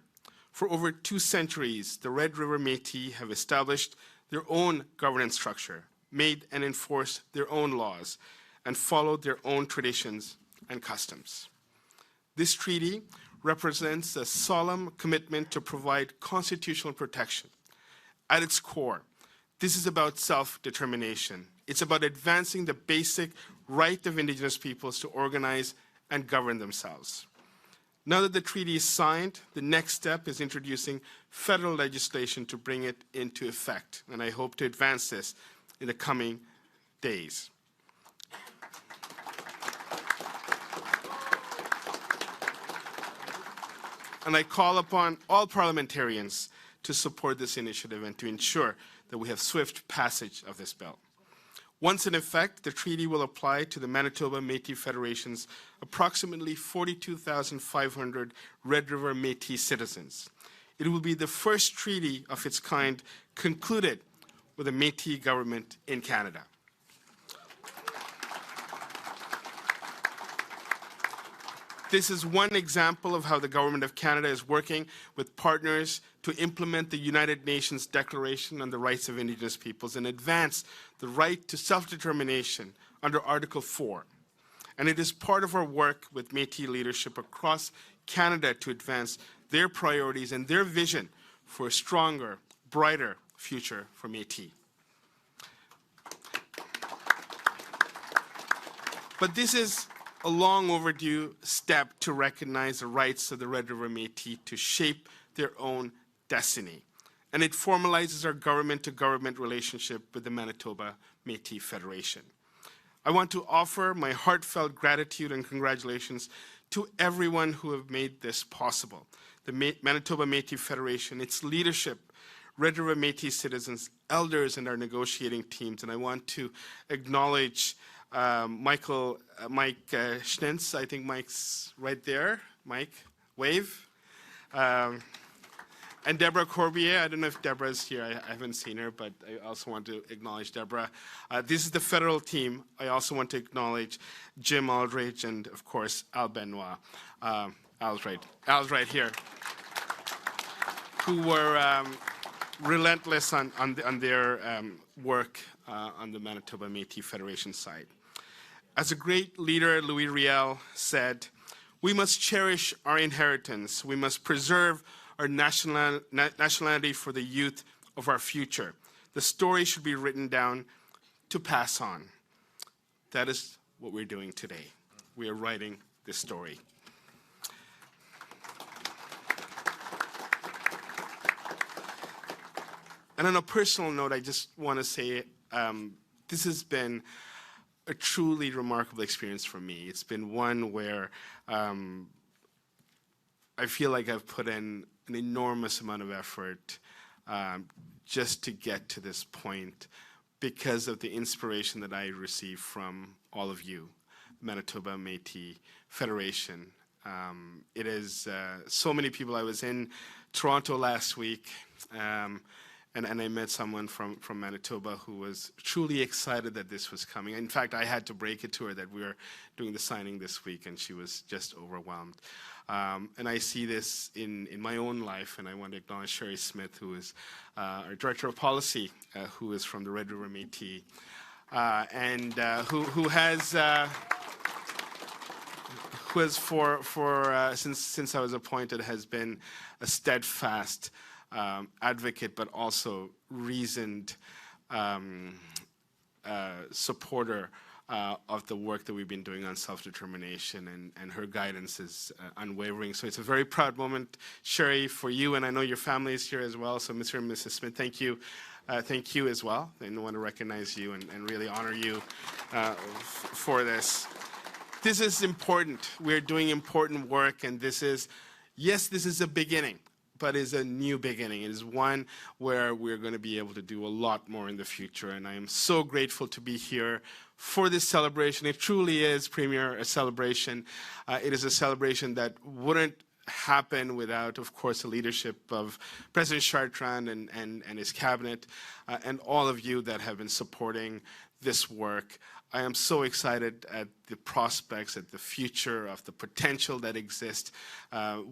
For over 2 centuries, the Red River Métis have established their own governance structure, made and enforced their own laws, and followed their own traditions and customs. This treaty represents a solemn commitment to provide constitutional protection. At its core, this is about self-determination. It's about advancing the basic right of Indigenous peoples to organize and govern themselves. Now that the treaty is signed, the next step is introducing federal legislation to bring it into effect, and I hope to advance this in the coming days. And I call upon all parliamentarians to support this initiative and to ensure that we have swift passage of this bill. Once in effect, the treaty will apply to the Manitoba Métis Federation's approximately 42,500 Red River Métis citizens. It will be the first treaty of its kind concluded with a Métis government in Canada. This is one example of how the Government of Canada is working with partners to implement the United Nations Declaration on the Rights of Indigenous Peoples and advance the right to self-determination under Article 4. And it is part of our work with Métis leadership across Canada to advance their priorities and their vision for a stronger, brighter future for Métis. But this is a long overdue step to recognize the rights of the Red River Métis to shape their own destiny. And it formalizes our government-to-government relationship with the Manitoba Métis Federation. I want to offer my heartfelt gratitude and congratulations to everyone who have made this possible. The Manitoba Métis Federation, its leadership, Red River Métis citizens, elders, and our negotiating teams. And I want to acknowledge Mike Schnitz. I think Mike's right there. Mike, wave. And Deborah Corbier. I don't know if Deborah's here. I haven't seen her, but I also want to acknowledge Deborah. This is the federal team. I also want to acknowledge Jim Aldridge and, of course, Al Benoit. Al's right here. Who were relentless on their work on the Manitoba Métis Federation side. As a great leader, Louis Riel, said, "We must cherish our inheritance. We must preserve our nationality for the youth of our future. The story should be written down to pass on." That is what we're doing today. We are writing this story. And on a personal note, I just want to say this has been a truly remarkable experience for me. It's been one where I feel like I've put in an enormous amount of effort just to get to this point because of the inspiration that I received from all of you, Manitoba Métis Federation. It is so many people. I was in Toronto last week, and I met someone from Manitoba who was truly excited that this was coming. In fact, I had to break it to her that we were doing the signing this week, and she was just overwhelmed. And I see this in my own life, and I want to acknowledge Sherry Smith, who is our Director of Policy, who is from the Red River Métis, and who has since I was appointed, has been a steadfast advocate, but also reasoned supporter of the work that we've been doing on self-determination, and her guidance is unwavering. So it's a very proud moment, Sherry, for you, and I know your family is here as well. So Mr. and Mrs. Smith, thank you as well. I want to recognize you and really honor you for this. This is important. We're doing important work, and this is yes, this is a beginning, but it's a new beginning. It is one where we're going to be able to do a lot more in the future. And I am so grateful to be here for this celebration. It truly is, Premier, a celebration. It is a celebration that wouldn't happen without, of course, the leadership of President Chartrand and his cabinet, and all of you that have been supporting this work. I am so excited at the prospects, at the future of the potential that exists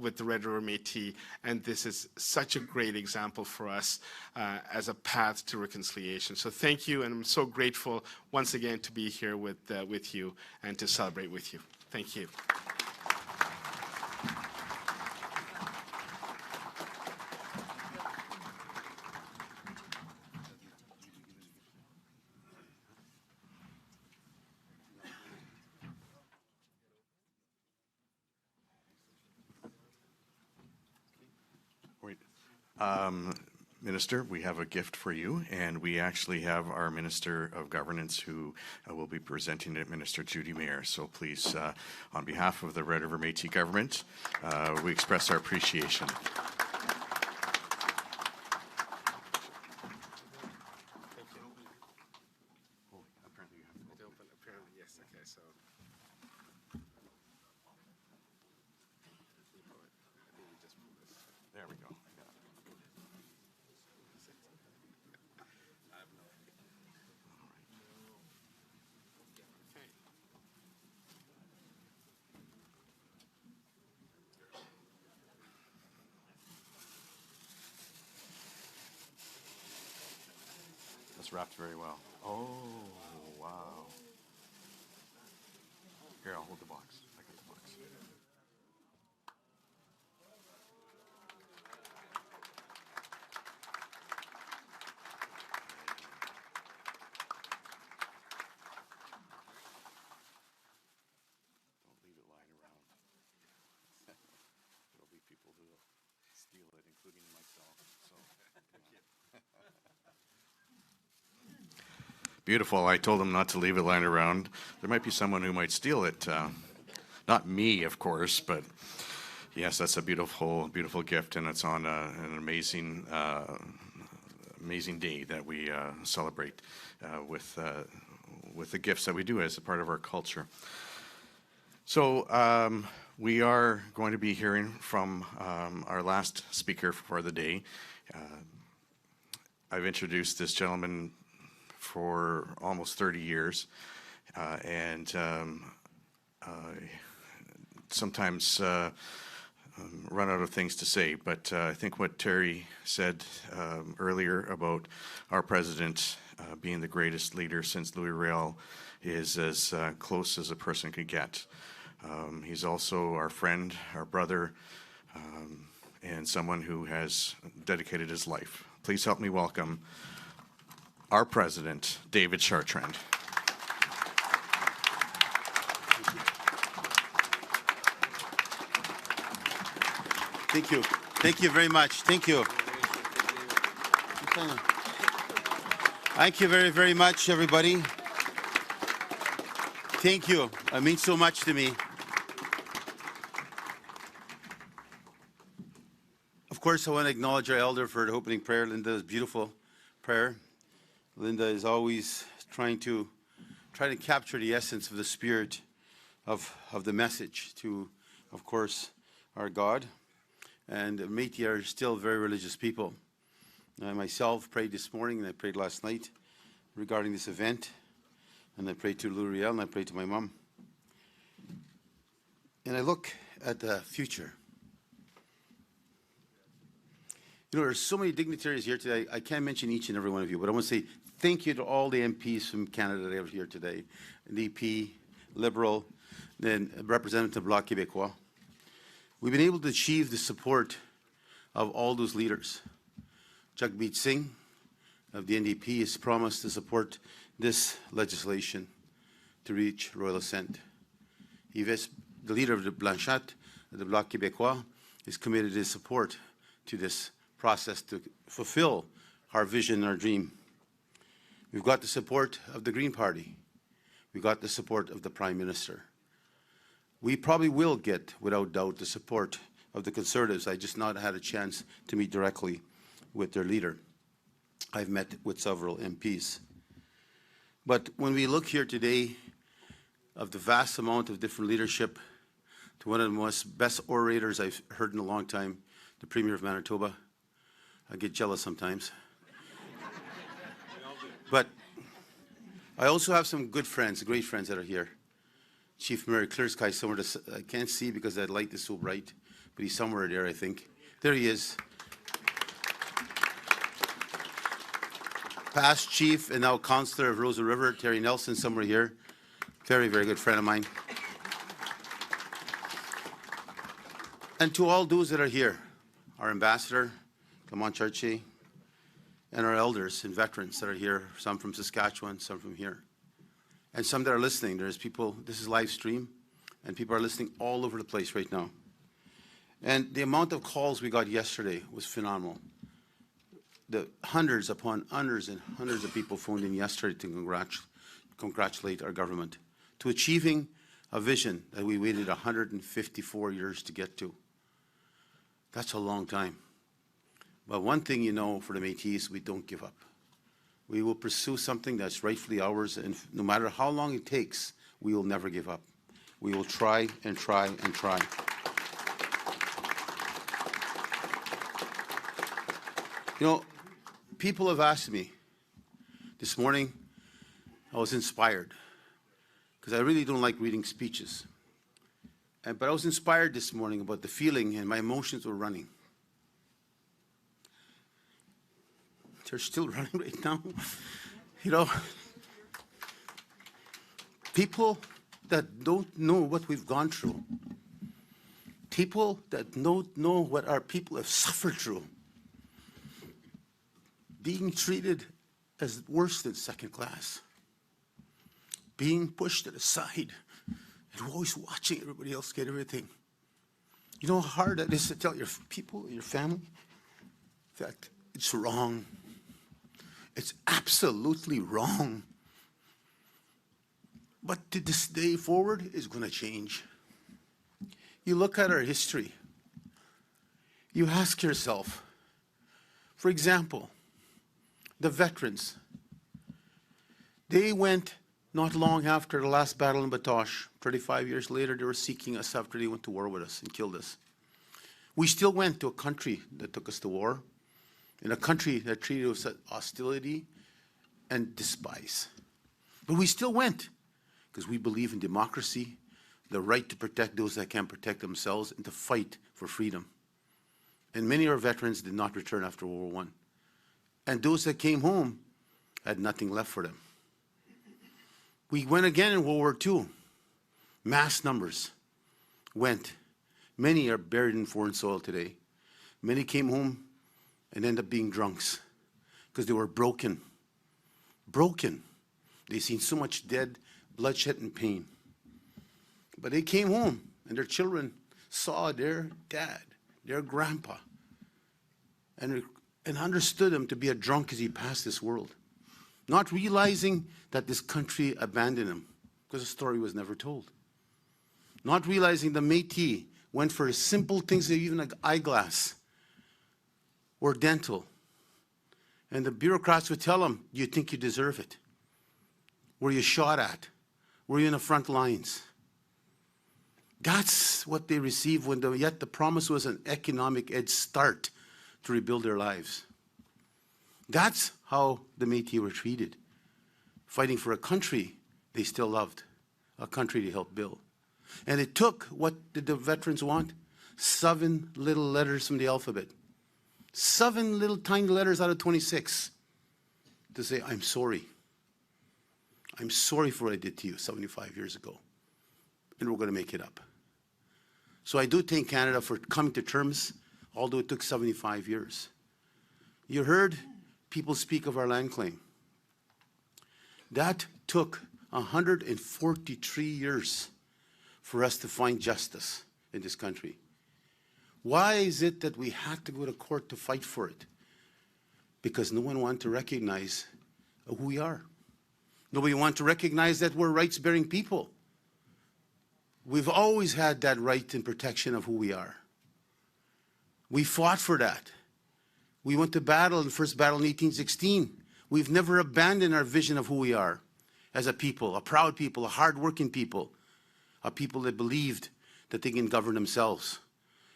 with the Red River Métis, and this is such a great example for us as a path to reconciliation. So thank you, and I'm so grateful once again to be here with you and to celebrate with you. Thank you. Minister, we have a gift for you, and we actually have our Minister of Governance who will be presenting it, Minister Judy Mayer. So please, on behalf of the Red River Métis government, we express our appreciation. There we go. That's wrapped very well. Oh, wow. Here, I'll hold the box. I got the box. Don't leave it lying around. There'll be people who will steal it, including myself. So, beautiful. I told them not to leave it lying around. There might be someone who might steal it. Not me, of course, but yes, that's a beautiful, beautiful gift, and it's on an amazing, amazing day that we celebrate with the gifts that we do as a part of our culture. So we are going to be hearing from our last speaker for the day. I've introduced this gentleman for almost 30 years, and sometimes run out of things to say, but I think what Terry said earlier about our president being the greatest leader since Louis Riel is as close as a person could get. He's also our friend, our brother, and someone who has dedicated his life. Please help me welcome our president, David Chartrand. Thank you. Thank you very much. Thank you. Thank you very, very much, everybody. Thank you. It means so much to me. Of course, I want to acknowledge our elder for the opening prayer. Linda's beautiful prayer. Linda is always trying to capture the essence of the spirit of the message to, of course, our God. And Métis are still very religious people. I myself prayed this morning and I prayed last night regarding this event. And I prayed to Louis Riel and I prayed to my mom. And I look at the future. You know, there's so many dignitaries here today. I can't mention each and every one of you, but I want to say thank you to all the MPs from Canada that are here today. NDP, Liberal, then Representative Bloc Québécois. We've been able to achieve the support of all those leaders. Jagmeet Singh of the NDP has promised to support this legislation to reach royal assent. Yves, the leader of the Blanchat, the Bloc Québécois, is committed his support to this process to fulfill our vision and our dream. We've got the support of the Green Party. We've got the support of the Prime Minister. We probably will get, without doubt, the support of the Conservatives. I just not had a chance to meet directly with their leader. I've met with several MPs. But when we look here today of the vast amount of different leadership, to one of the best orators I've heard in a long time, the Premier of Manitoba, I get jealous sometimes. But I also have some good friends, great friends that are here. Chief Mary Clear Sky, somewhere I can't see because that light is so bright, but he's somewhere there, I think. There he is. Past Chief and now Councillor of Rosa River, Terry Nelson, somewhere here. Very, very good friend of mine. And to all those that are here, our ambassador, Clement Chartrand, and our elders and veterans that are here, some from Saskatchewan, some from here. And some that are listening. There's people, this is live stream, and people are listening all over the place right now. And the amount of calls we got yesterday was phenomenal. The hundreds upon hundreds and hundreds of people phoned in yesterday to congratulate our government to achieving a vision that we waited 154 years to get to. That's a long time. But one thing you know for the Métis, we don't give up. We will pursue something that's rightfully ours, and no matter how long it takes, we will never give up. We will try and try and try. You know, people have asked me this morning, I was inspired, because I really don't like reading speeches. But I was inspired this morning about the feeling, and my emotions were running. They're still running right now. You know, people that don't know what we've gone through, people that don't know what our people have suffered through, being treated as worse than second class, being pushed to the side, and always watching everybody else get everything. You know how hard it is to tell your people, your family, that it's wrong. It's absolutely wrong. But to this day forward is going to change. You look at our history. You ask yourself, for example, the veterans. They went not long after the last battle in Batoche. 35 years later, they were seeking us after they went to war with us and killed us. We still went to a country that took us to war, in a country that treated us with hostility and despise. But we still went because we believe in democracy, the right to protect those that can't protect themselves, and to fight for freedom. And many of our veterans did not return after World War I. And those that came home had nothing left for them. We went again in World War II. Mass numbers went. Many are buried in foreign soil today. Many came home and ended up being drunks because they were broken. Broken. They've seen so much dead, bloodshed, and pain. But they came home, and their children saw their dad, their grandpa, and understood him to be a drunk as he passed this world, not realizing that this country abandoned him because the story was never told. Not realizing the Métis went for simple things, even like eyeglass or dental. And the bureaucrats would tell them, you think you deserve it? Were you shot at? Were you in the front lines? That's what they received when yet the promise was an economic head start to rebuild their lives. That's how the Métis were treated, fighting for a country they still loved, a country they helped build. And it took, what did the veterans want? 7 little letters from the alphabet. 7 little tiny letters out of 26 to say, I'm sorry. I'm sorry for what I did to you 75 years ago. And we're going to make it up. So I do thank Canada for coming to terms, although it took 75 years. You heard people speak of our land claim. That took 143 years for us to find justice in this country. Why is it that we had to go to court to fight for it? Because no one wanted to recognize who we are. Nobody wanted to recognize that we're rights-bearing people. We've always had that right and protection of who we are. We fought for that. We went to battle in the first battle in 1816. We've never abandoned our vision of who we are as a people, a proud people, a hard-working people, a people that believed that they can govern themselves.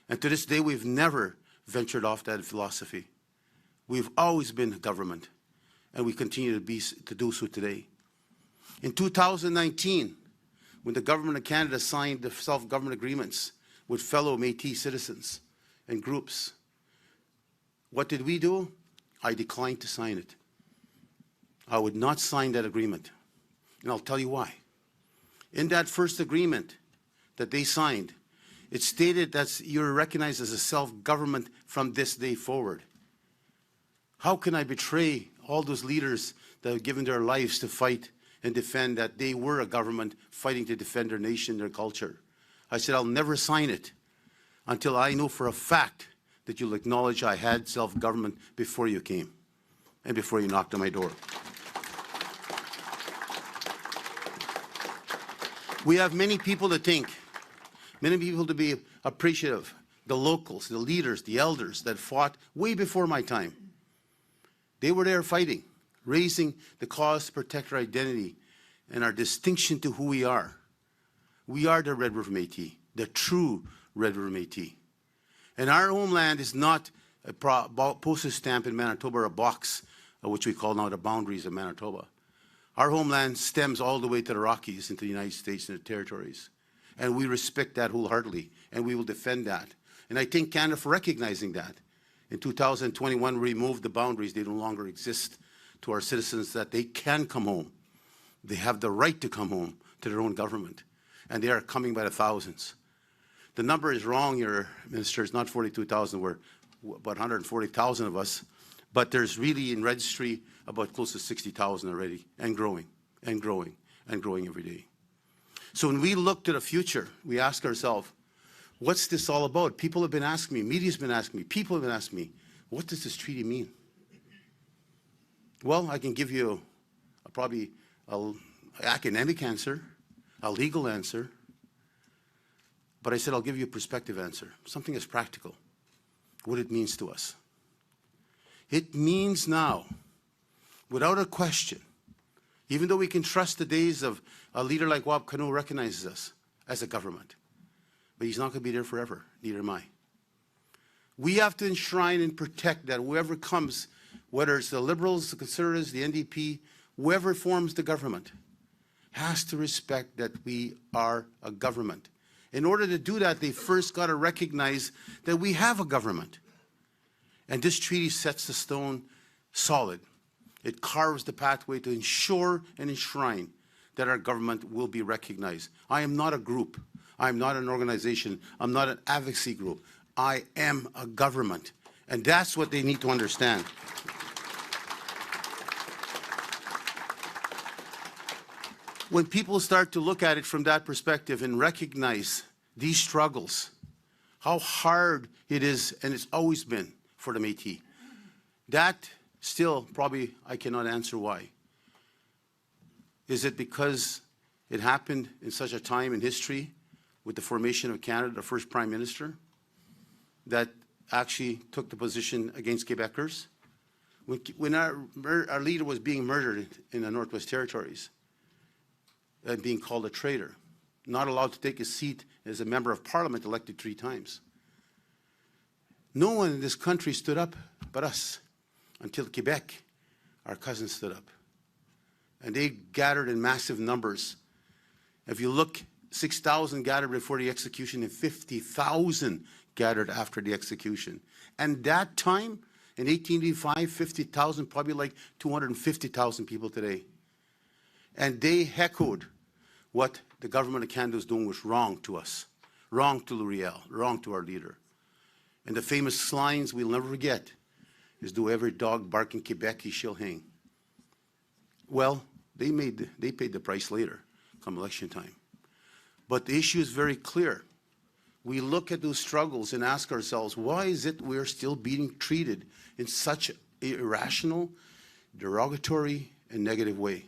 And to this day, we've never ventured off that philosophy. We've always been government, and we continue to do so today. In 2019, when the Government of Canada signed the self-government agreements with fellow Métis citizens and groups, what did we do? I declined to sign it. I would not sign that agreement, and I'll tell you why. In that first agreement that they signed, it stated that you're recognized as a self-government from this day forward. How can I betray all those leaders that have given their lives to fight and defend that they were a government fighting to defend their nation, their culture? I said, I'll never sign it until I know for a fact that you'll acknowledge I had self-government before you came and before you knocked on my door. We have many people to think, many people to be appreciative, the locals, the leaders, the elders that fought way before my time. They were there fighting, raising the cause to protect our identity and our distinction to who we are. We are the Red River Métis, the true Red River Métis. And our homeland is not a postage stamp in Manitoba or a box, which we call now the boundaries of Manitoba. Our homeland stems all the way to the Rockies into the United States and the territories. And we respect that wholeheartedly, and we will defend that. And I thank Canada for recognizing that. In 2021, we removed the boundaries. They no longer exist to our citizens, that they can come home. They have the right to come home to their own government. And they are coming by the thousands. The number is wrong here, Minister. It's not 42,000. We're about 140,000 of us. But there's really in registry about close to 60,000 already, and growing, and growing, and growing every day. So when we look to the future, we ask ourselves, what's this all about? People have been asking me, media's been asking me, people have been asking me, what does this treaty mean? Well, I can give you probably an academic answer, a legal answer, but I said I'll give you a perspective answer, something that's practical, what it means to us. It means now, without a question, even though we can trust the days of a leader like Wab Kinew recognizes us as a government, but he's not going to be there forever, neither am I. We have to enshrine and protect that whoever comes, whether it's the Liberals, the Conservatives, the NDP, whoever forms the government, has to respect that we are a government. In order to do that, they first got to recognize that we have a government. And this treaty sets the stone solid. It carves the pathway to ensure and enshrine that our government will be recognized. I am not a group. I am not an organization. I'm not an advocacy group. I am a government. And that's what they need to understand. When people start to look at it from that perspective and recognize these struggles, how hard it is, and it's always been for the Métis, that still probably I cannot answer why. Is it because it happened in such a time in history with the formation of Canada, the first Prime Minister, that actually took the position against Quebecers? When our leader was being murdered in the Northwest Territories and being called a traitor, not allowed to take his seat as a member of Parliament elected 3 times. No one in this country stood up but us until Quebec, our cousins, stood up. And they gathered in massive numbers. If you look, 6,000 gathered before the execution and 50,000 gathered after the execution. And that time, in 1885, 50,000, probably like 250,000 people today. And they echoed what the government of Canada was doing was wrong to us, wrong to L'Oreal, wrong to our leader. And the famous lines we'll never forget is, "Do every dog bark in Quebec, he shall hang." Well, they paid the price later, come election time. But the issue is very clear. We look at those struggles and ask ourselves, why is it we're still being treated in such an irrational, derogatory, and negative way?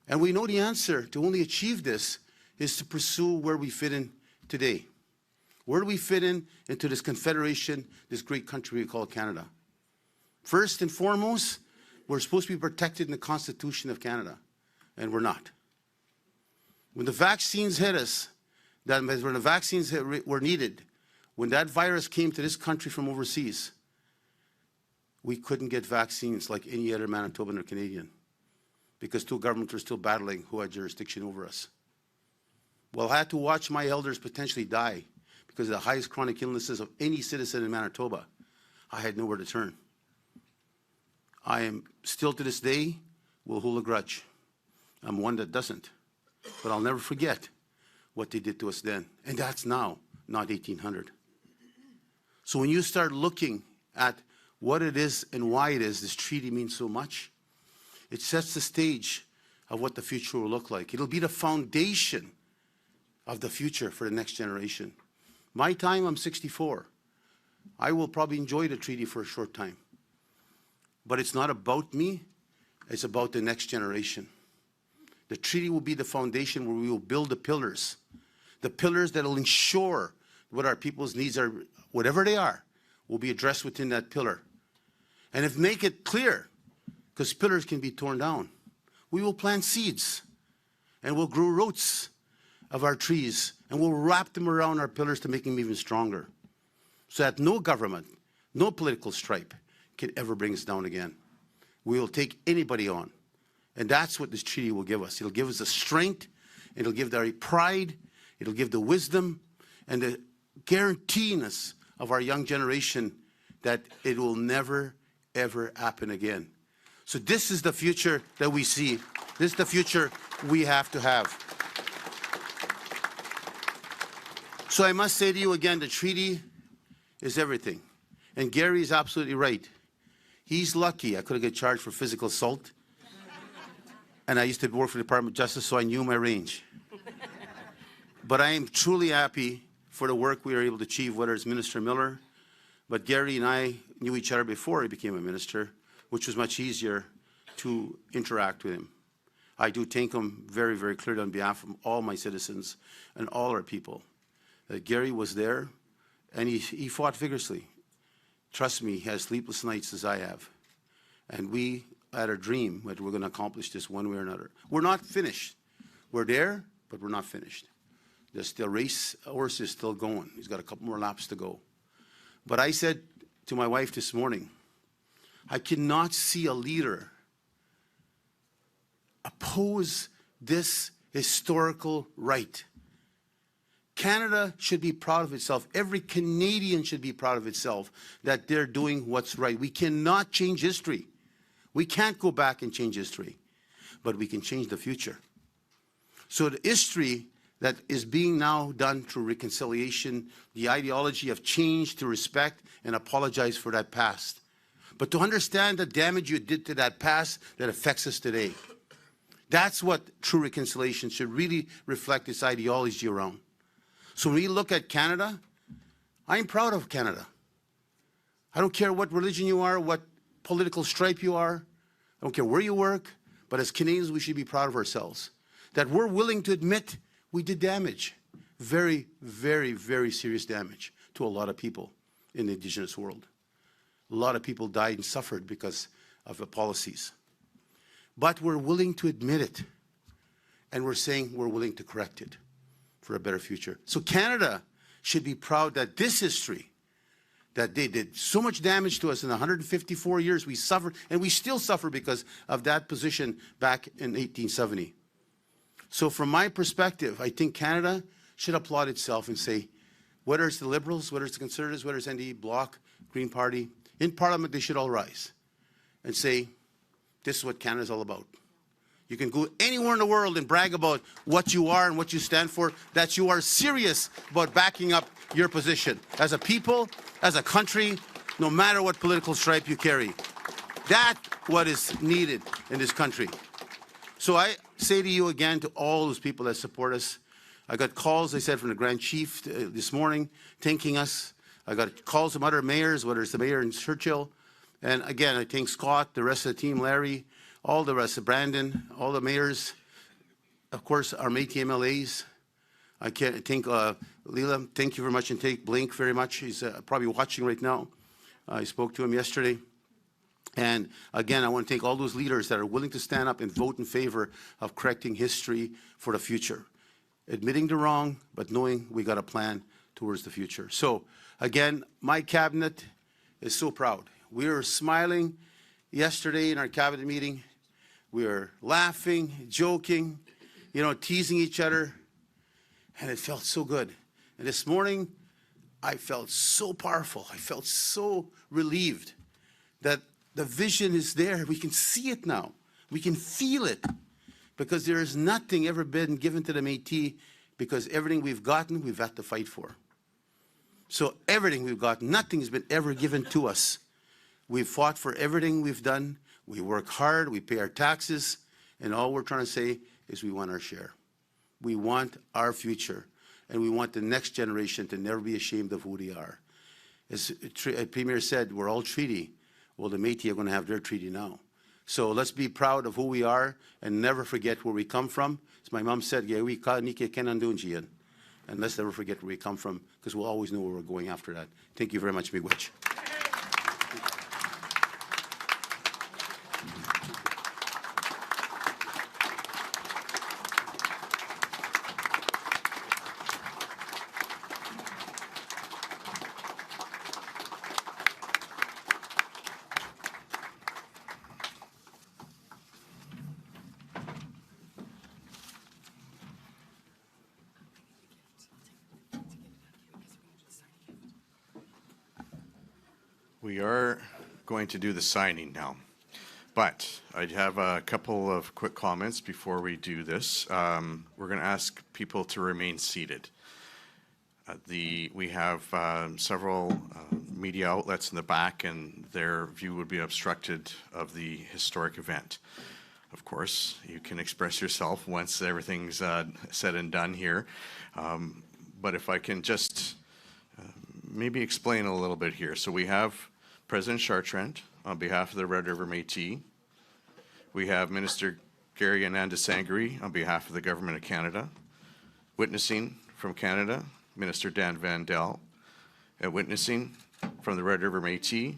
And we know the answer to only achieve this is to pursue where we fit in today. Where do we fit into this confederation, this great country we call Canada? First and foremost, we're supposed to be protected in the Constitution of Canada, and we're not. When the vaccines hit us, when the vaccines were needed, when that virus came to this country from overseas, we couldn't get vaccines like any other Manitoban or Canadian because two governments were still battling who had jurisdiction over us. Well, I had to watch my elders potentially die because of the highest chronic illnesses of any citizen in Manitoba. I had nowhere to turn. I am still to this day will hold a grudge. I'm one that doesn't. But I'll never forget what they did to us then. And that's now, not 1800. So when you start looking at what it is and why it is this treaty means so much, it sets the stage of what the future will look like. It'll be the foundation of the future for the next generation. My time, I'm 64. I will probably enjoy the treaty for a short time. But it's not about me, it's about the next generation. The treaty will be the foundation where we will build the pillars that will ensure what our people's needs are, whatever they are, will be addressed within that pillar. And if make it clear, because pillars can be torn down, we will plant seeds and we'll grow roots of our trees and we'll wrap them around our pillars to make them even stronger so that no government, no political stripe can ever bring us down again. We will take anybody on. And that's what this treaty will give us. It'll give us the strength, it'll give the pride, it'll give the wisdom, and the guaranteeing us of our young generation that it will never, ever happen again. So this is the future that we see. This is the future we have to have. So I must say to you again, the treaty is everything. And Gary is absolutely right. He's lucky. I could have got charged for physical assault. And I used to work for the Department of Justice, so I knew my range. But I am truly happy for the work we were able to achieve, whether it's Minister Miller, but Gary and I knew each other before he became a minister, which was much easier to interact with him. I do thank him very, very clearly on behalf of all my citizens and all our people. Gary was there, and he fought vigorously. Trust me, he has sleepless nights as I have. And we had a dream that we're going to accomplish this one way or another. We're not finished. We're there, but we're not finished. The race horse is still going. He's got a couple more laps to go. But I said to my wife this morning, I cannot see a leader oppose this historical right. Canada should be proud of itself. Every Canadian should be proud of itself that they're doing what's right. We cannot change history. We can't go back and change history, but we can change the future. So the history that is being now done through reconciliation, the ideology of change to respect and apologize for that past. But to understand the damage you did to that past that affects us today. That's what true reconciliation should really reflect its ideology around. So when we look at Canada, I'm proud of Canada. I don't care what religion you are, what political stripe you are, I don't care where you work, but as Canadians we should be proud of ourselves. That we're willing to admit we did damage. Very, very, very serious damage to a lot of people in the Indigenous world. A lot of people died and suffered because of the policies. But we're willing to admit it. And we're saying we're willing to correct it for a better future. So Canada should be proud that this history, that they did so much damage to us in 154 years, we suffered, and we still suffer because of that position back in 1870. So from my perspective, I think Canada should applaud itself and say, whether it's the Liberals, whether it's the Conservatives, whether it's NDP, Bloc, Green Party, in Parliament they should all rise and say, this is what Canada's all about. You can go anywhere in the world and brag about what you are and what you stand for, that you are serious about backing up your position as a people, as a country, no matter what political stripe you carry. That's what is needed in this country. So I say to you again, to all those people that support us, I got calls, I said, from the Grand Chief this morning, thanking us. I got calls from other mayors, whether it's the mayor in Churchill. And again, I thank Scott, the rest of the team, Larry, all the rest of Brandon, all the mayors, of course, our Métis MLAs. I can't thank Leela, thank you very much, and thank Blink very much. He's probably watching right now. I spoke to him yesterday. And again, I want to thank all those leaders that are willing to stand up and vote in favor of correcting history for the future. Admitting the wrong, but knowing we got a plan towards the future. So again, my cabinet is so proud. We were smiling yesterday in our cabinet meeting. We were laughing, joking, you know, teasing each other. And it felt so good. And this morning, I felt so powerful. I felt so relieved that the vision is there. We can see it now. We can feel it. Because there is nothing ever been given to the Métis, because everything we've gotten, we've had to fight for. So everything we've got, nothing has been ever given to us. We've fought for everything we've done. We work hard, we pay our taxes, and all we're trying to say is we want our share. We want our future, and we want the next generation to never be ashamed of who they are. As Premier said, we're all treaty. Well, the Métis are going to have their treaty now. So let's be proud of who we are and never forget where we come from. As my mom said, and let's never forget where we come from, because we'll always know where we're going after that. Thank you very much, Miigwech. We are going to do the signing now, but I have a couple of quick comments before we do this. We're going to ask people to remain seated. We have several media outlets in the back, and their view would be obstructed of the historic event. Of course, you can express yourself once everything's said and done here, but if I can just maybe explain a little bit here. So we have President Chartrand on behalf of the Red River Métis. We have Minister Gary Anandasangaree on behalf of the Government of Canada. Witnessing from Canada, Minister Dan Vandel. And witnessing from the Red River Métis,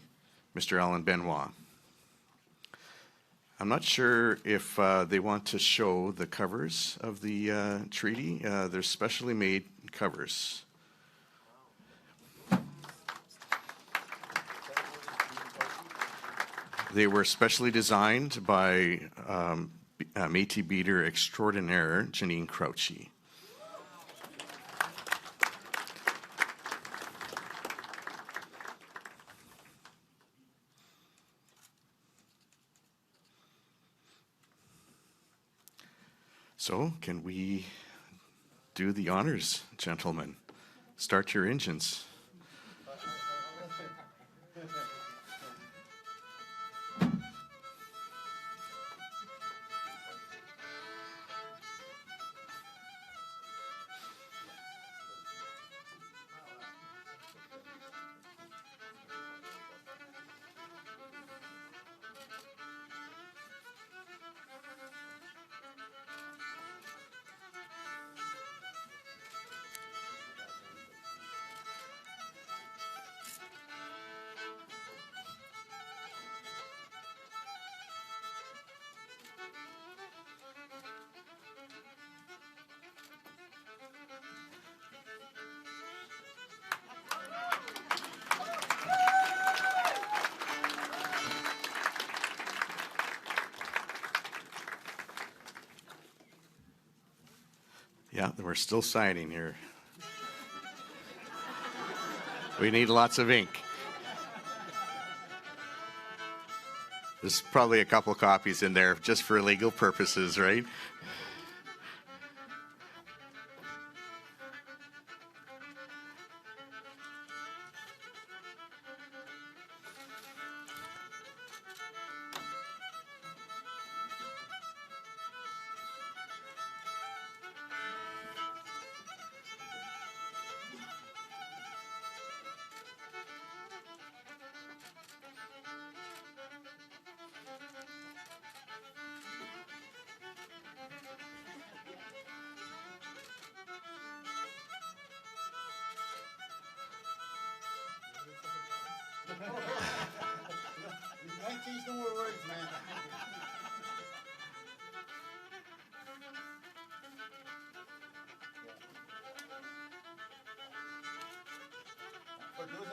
Mr. Alan Benoit. I'm not sure if they want to show the covers of the treaty. They're specially made covers. They were specially designed by Métis beater extraordinaire Janine Crouchy. So, can we do the honors, gentlemen? Start your engines. Yeah, we're still signing here. We need lots of ink. There's probably a couple copies in there just for legal purposes, right?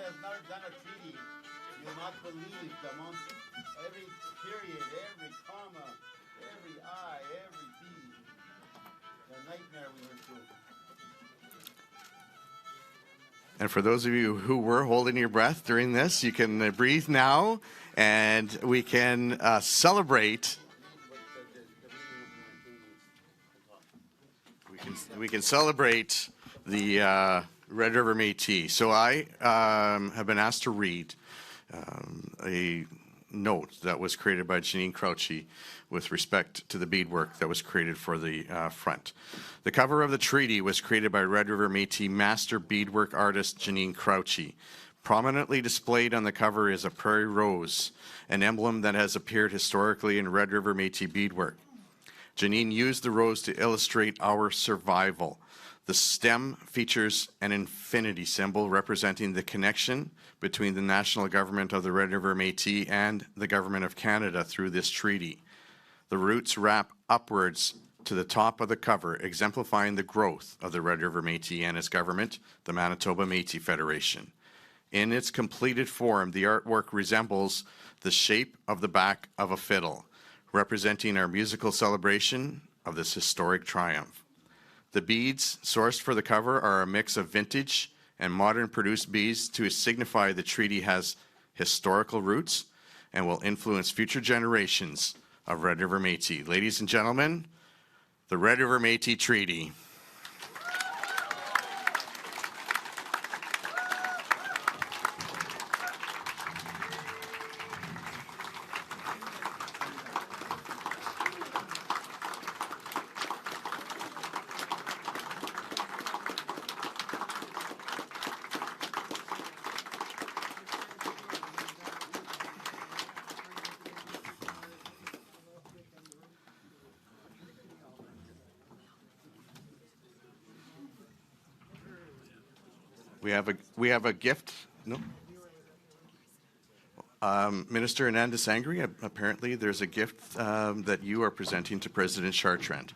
has not done a treaty, you'll not believe the amount, every period, every comma, every I, every B, the nightmare we went through. And for those of you who were holding your breath during this, you can breathe now, and we can celebrate. We can celebrate the Red River Métis. So I have been asked to read a note that was created by Janine Crouchy with respect to the beadwork that was created for the front. The cover of the treaty was created by Red River Métis master beadwork artist Janine Crouchy. Prominently displayed on the cover is a prairie rose, an emblem that has appeared historically in Red River Métis beadwork. Janine used the rose to illustrate our survival. The stem features an infinity symbol representing the connection between the national government of the Red River Métis and the government of Canada through this treaty. The roots wrap upwards to the top of the cover, exemplifying the growth of the Red River Métis and its government, the Manitoba Métis Federation. In its completed form, the artwork resembles the shape of the back of a fiddle, representing our musical celebration of this historic triumph. The beads sourced for the cover are a mix of vintage and modern produced beads to signify the treaty has historical roots and will influence future generations of Red River Métis. Ladies and gentlemen, the Red River Métis Treaty. We have a gift. No. Minister Anandasangaree, apparently there's a gift that you are presenting to President Chartrand.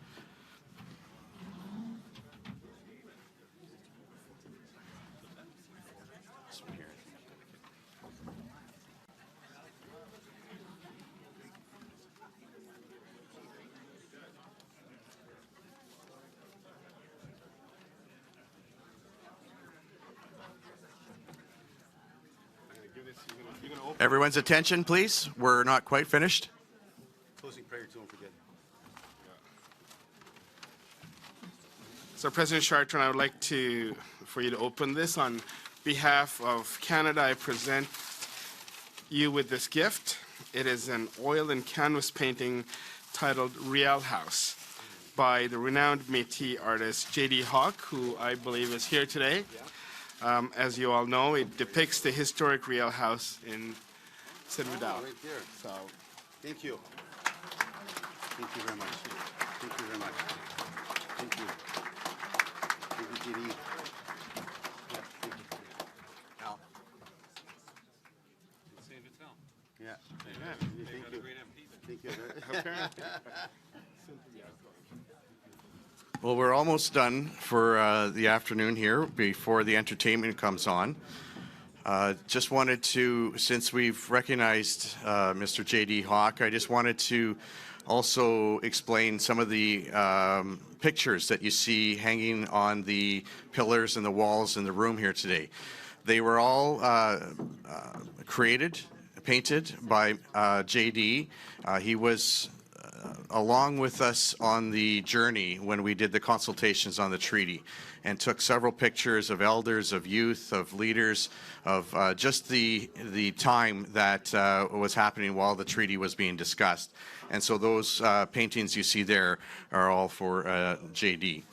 Everyone's attention, please. We're not quite finished. Closing prayer, don't forget. So President Chartrand, I would like for you to open this. On behalf of Canada, I present you with this gift. It is an oil and canvas painting titled Riel House by the renowned Métis artist J.D. Hawk, who I believe is here today. As you all know, it depicts the historic Riel House in St-Vidal. Right there. So, thank you. Thank you very much. Thank you very much. Thank you. Thank you, J.D. Yeah, thank you. Al. St-Vidal. Yeah. Thank you. Thank you. Well, we're almost done for the afternoon here before the entertainment comes on. Just wanted to, since we've recognized Mr. J.D. Hawk, I just wanted to also explain some of the pictures that you see hanging on the pillars and the walls in the room here today. They were all created, painted by J.D. He was along with us on the journey when we did the consultations on the treaty and took several pictures of elders, of youth, of leaders, of just the time that was happening while the treaty was being discussed. And so those paintings you see there are all for JD.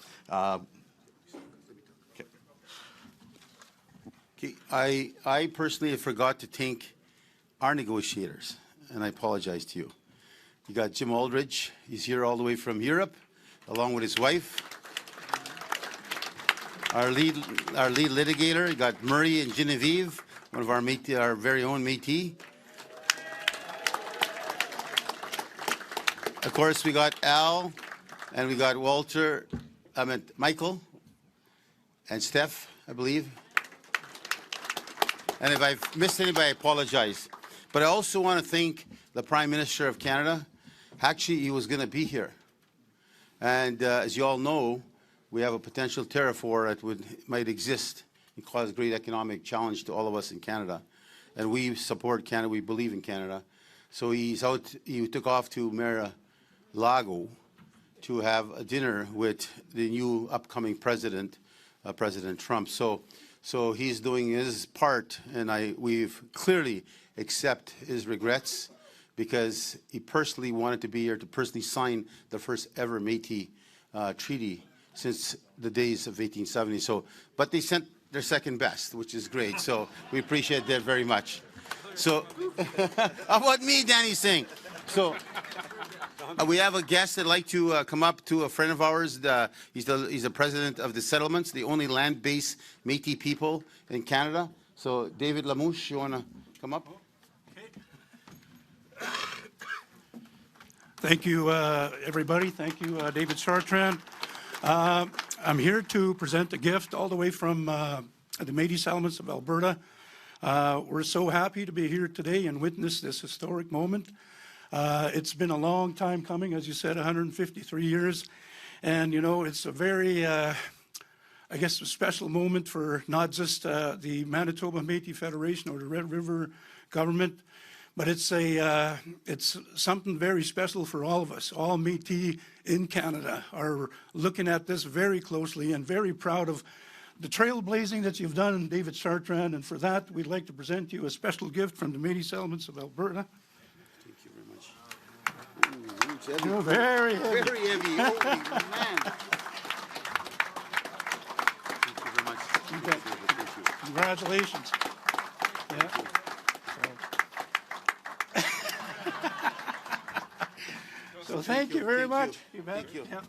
I personally forgot to thank our negotiators, and I apologize to you. You got Jim Aldridge. He's here all the way from Europe, along with his wife. Our lead litigator. You got Murray and Genevieve, one of our Métis, our very own Métis. Of course, we got Al, and we got Walter. Michael, and Steph, I believe. And if I've missed anybody, I apologize. But I also want to thank the Prime Minister of Canada. Actually, he was going to be here. And as you all know, we have a potential tariff war that might exist and cause great economic challenge to all of us in Canada. And we support Canada. We believe in Canada. So he's out. He took off to Mar-a-Lago to have a dinner with the new upcoming president, President Trump. So he's doing his part, and we've clearly accept his regrets because he personally wanted to be here to personally sign the first ever Métis treaty since the days of 1870. But they sent their second best, which is great. So we appreciate that very much. So how about me, Danny Singh? So we have a guest that'd like to come up to a friend of ours. He's the president of the Settlements, the only land-based Métis people in Canada. So David Lamouche, you want to come up? Thank you, everybody. Thank you, David Chartrand. I'm here to present a gift all the way from the Métis Settlements of Alberta. We're so happy to be here today and witness this historic moment. It's been a long time coming, as you said, 153 years. And, you know, it's a very, I guess, a special moment for not just the Manitoba Métis Federation or the Red River government, but it's something very special for all of us. All Métis in Canada are looking at this very closely and very proud of the trailblazing that you've done, David Chartrand, and for that, we'd like to present you a special gift from the Métis Settlements of Alberta. Thank you very much. Ooh, it's heavy. You're very heavy. Very heavy. Holy man. Thank you very much. You bet. Thank you. Congratulations. Yeah. So thank you very much. You bet. Thank you. Yeah.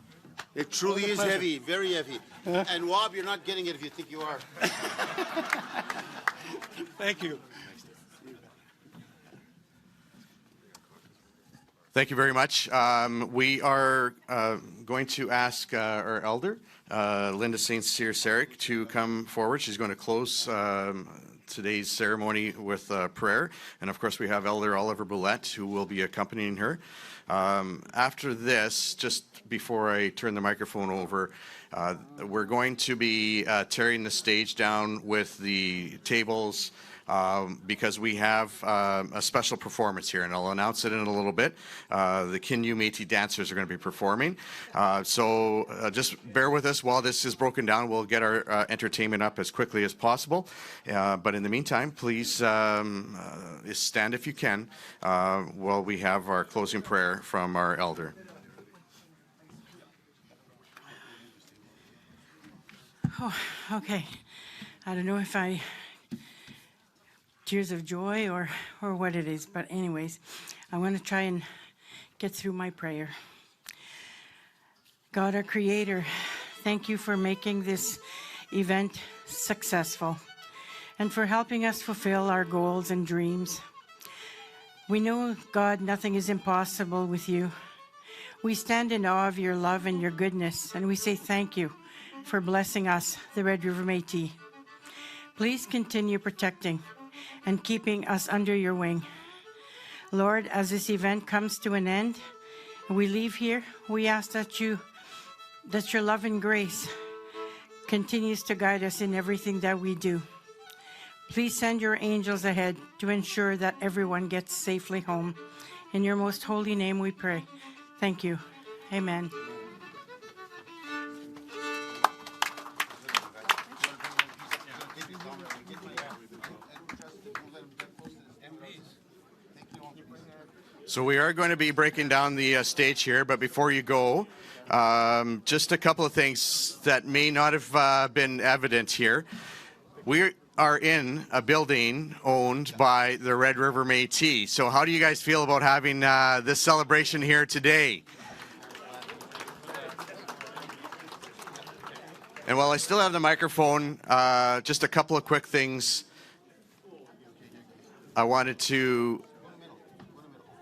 It truly is pleasure. heavy, very heavy. And Wob, you're not getting it if you think you are. Thank you. Thank you very much. We are going to ask our elder, Linda St. Cyr-Sarek, to come forward. She's going to close today's ceremony with prayer. And of course, we have Elder Oliver Boulette, who will be accompanying her. After this, just before I turn the microphone over, we're going to be tearing the stage down with the tables because we have a special performance here, and I'll announce it in a little bit. The Kinyu Métis dancers are going to be performing. So just bear with us while this is broken down. We'll get our entertainment up as quickly as possible. But in the meantime, please stand if you can while we have our closing prayer from our elder. Oh, okay. I don't know if tears of joy or what it is, but anyways, I want to try and get through my prayer. God, our Creator, thank you for making this event successful and for helping us fulfill our goals and dreams. We know, God, nothing is impossible with you. We stand in awe of your love and your goodness, and we say thank you for blessing us, the Red River Métis. Please continue protecting and keeping us under your wing. Lord, as this event comes to an end, and we leave here, we ask that your love and grace continues to guide us in everything that we do. Please send your angels ahead to ensure that everyone gets safely home. In your most holy name we pray. Thank you. Amen. So we are going to be breaking down the stage here, but before you go, just a couple of things that may not have been evident here. We are in a building owned by the Red River Métis. So how do you guys feel about having this celebration here today? And while I still have the microphone, just a couple of quick things. I wanted to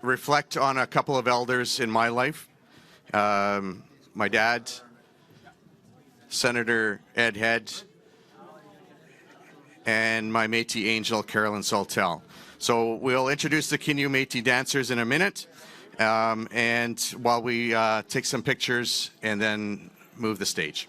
reflect on a couple of elders in my life. My dad, Senator Ed Head, and my Métis angel, Carolyn Saltel. So we'll introduce the Kinyu Métis dancers in a minute, and while we take some pictures and then move the stage.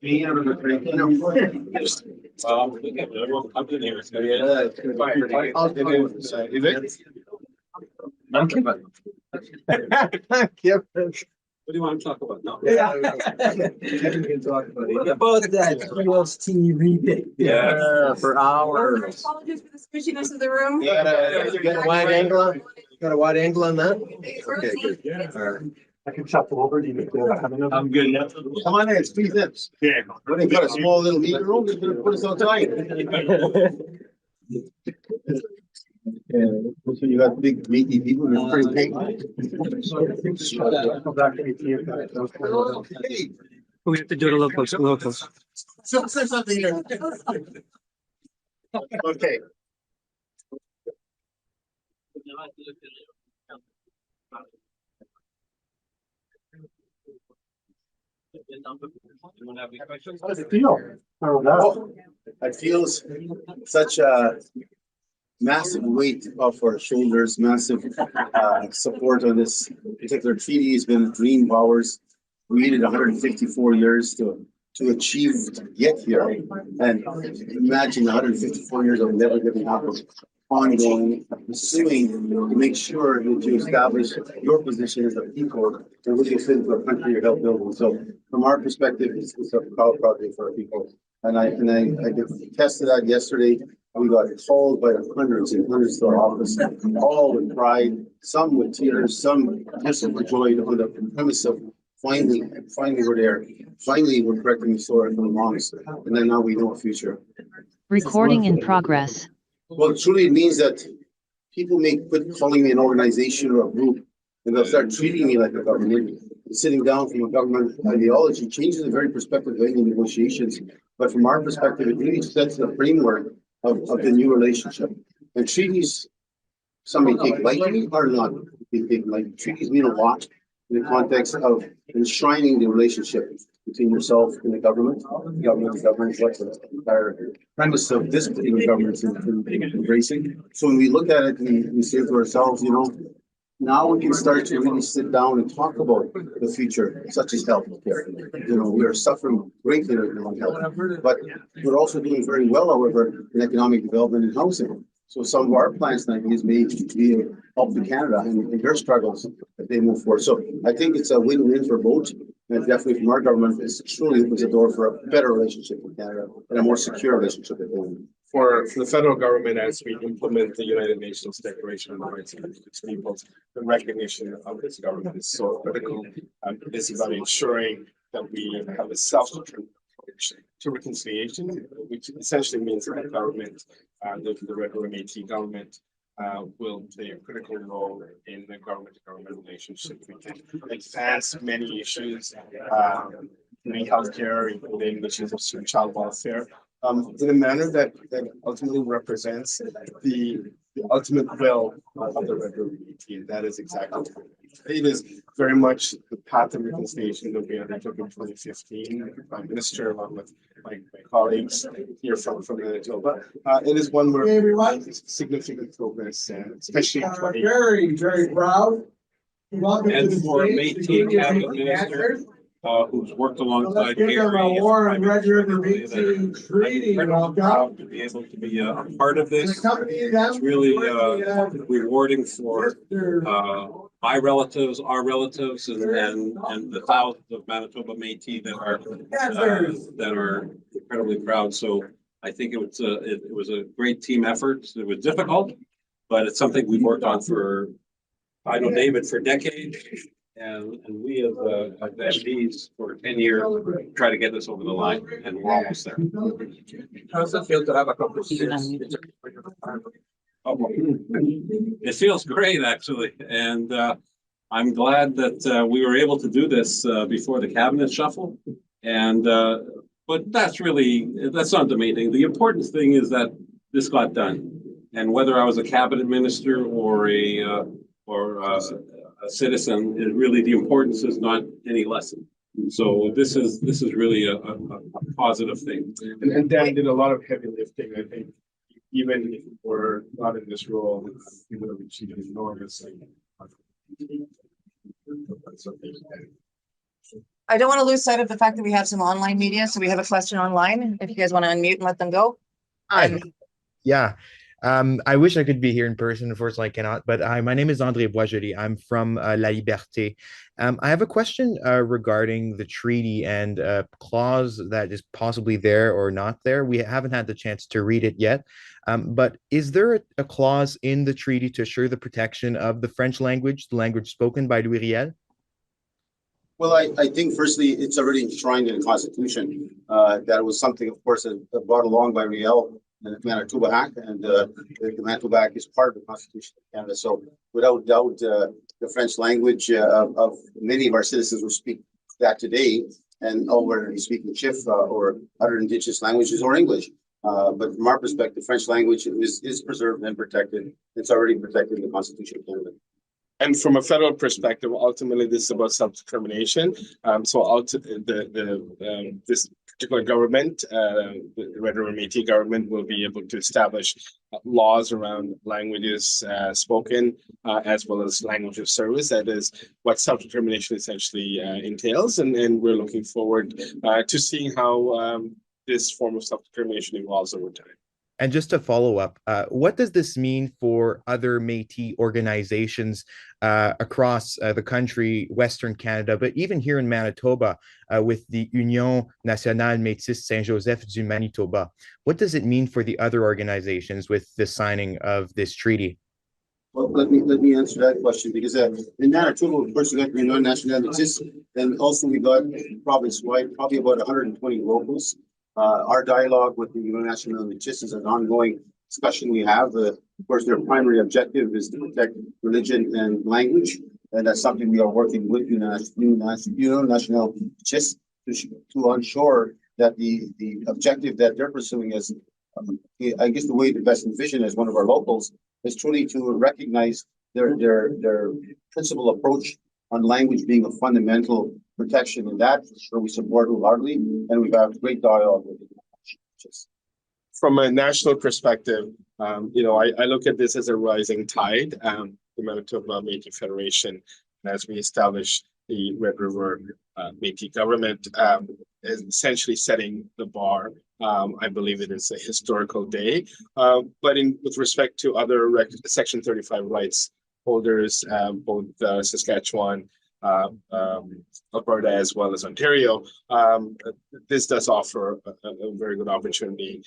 What do you want to talk about? No. Yeah. Kevin can talk about it. What about that TV? Yeah, for hours. Apologies for the squishiness of the room. You got a wide angle? Got a wide angle on that? Okay, good. All right. I can shuffle over. Do you need to have another? I'm good. Come on in, squeeze in. Yeah. What, you got a small little meeting room? You're gonna put us outside? So you got big meaty people, you're pretty big. We have to do it a little close. Say something here. Okay. How does it feel? Oh, it feels such a massive weight off our shoulders, massive support on this particular treaty. Has been a dream of ours. We needed 154 years to achieve to get here, and imagine 154 years of never giving up, of ongoing pursuing to make sure that you establish your position as a people and what you fit into a country you're help building. So from our perspective, it's a proud project for our people. And I tested that yesterday. We got called by hundreds and hundreds to our office, all with pride, some with tears, some just overjoyed on the premise of finally we're there. Finally, we're correcting the story from the wrongs. And then now we know a future. Recording in progress. Well, truly it means that people may quit calling me an organization or a group, and they'll start treating me like a government. Sitting down from a government ideology changes the very perspective of any negotiations. But from our perspective, it really sets the framework of the new relationship. And treaties, some may take lightly or not take lightly. Treaties mean a lot in the context of enshrining the relationship between yourself and the government. The government is what the entire premise of this particular government is embracing. So when we look at it, we say to ourselves, now we can start to really sit down and talk about the future, such as health care. We are suffering greatly right now in health, but we're also doing very well, however, in economic development and housing. So some of our plans and ideas may be help to Canada and their struggles as they move forward. So I think it's a win-win for both. And definitely from our government, it truly opens the door for a better relationship with Canada and a more secure relationship with Canada. For the federal government, as we implement the United Nations Declaration on the Rights of Indigenous Peoples, the recognition of this government is so critical. This is about ensuring that we have a self-determined approach to reconciliation, which essentially means that the government, the River Métis government, will play a critical role in the government-to-government relationship. We can advance many issues, including healthcare, including issues of child welfare, in a manner that ultimately represents the ultimate will of the River Métis, and that is exactly what it is. Very much the path of reconciliation that we undertook in 2015, the Prime Minister, along with my colleagues here from Manitoba. It is one where significant progress, especially in very, very proud. And for Métis Cabinet Minister, who's worked alongside Gary. Warren Red River Métis Treaty. I'm proud to be able to be a part of this. It's really rewarding for my relatives, our relatives, and the thousands of Manitoba Métis that are incredibly proud. So I think it was a great team effort. It was difficult, but it's something we've worked on I know David for decades. And we as MPs for 10 years try to get this over the line, and we're almost there. How does it feel to have accomplished this? It feels great, actually, and I'm glad that we were able to do this before the cabinet shuffle. And but that's not the main thing. The important thing is that this got done, and whether I was a cabinet minister or a citizen, really the importance is not any lesson. So this is really a positive thing. And Dan did a lot of heavy lifting. I think even if we're not in this role, we would have achieved enormous. I don't want to lose sight of the fact that we have some online media, so we have a question online. If you guys want to unmute and let them go. Hi. Yeah. I wish I could be here in person. Unfortunately, I cannot. But hi, my name is André Boisjoli. I'm from La Liberté. I have a question regarding the treaty and a clause that is possibly there or not there. We haven't had the chance to read it yet. But is there a clause in the treaty to assure the protection of the French language, the language spoken by Louis Riel? Well, I think firstly, it's already enshrined in the Constitution. That was something, of course, brought along by Riel and the Manitoba Act, and the Manitoba Act is part of the Constitution of Canada. So without doubt, the French language of many of our citizens will speak that today, and whether they speak Chif or other Indigenous languages or English. But from our perspective, French language is preserved and protected. It's already protected in the Constitution of Canada. And from a federal perspective, ultimately, this is about self-determination. This particular government, the Red River Métis government, will be able to establish laws around languages spoken, as well as language of service. That is what self-determination essentially entails. And we're looking forward to seeing how this form of self-determination evolves over time. And just to follow up, what does this mean for other Métis organizations across the country, Western Canada, but even here in Manitoba with the Union Nationale Métis Saint-Joseph du Manitoba? What does it mean for the other organizations with the signing of this treaty? Well, let me answer that question, because in Manitoba, of course, we got the Union Nationale Métis, and also we got province-wide probably about 120 locals. Our dialogue with the Union Nationale Métis is an ongoing discussion we have. Of course, their primary objective is to protect religion and language, and that's something we are working with Union Nationale Métis to ensure that the objective that they're pursuing is, I guess the way to best envision as one of our locals, is truly to recognize their principal approach on language being a fundamental protection, and that for sure we support wholeheartedly, and we've had great dialogue with it. From a national perspective, I look at this as a rising tide. The Manitoba Métis Federation, as we establish the Red River Métis government, is essentially setting the bar. I believe it is a historical day, but with respect to other Section 35 rights holders, both Saskatchewan, Alberta, as well as Ontario, this does offer a very good opportunity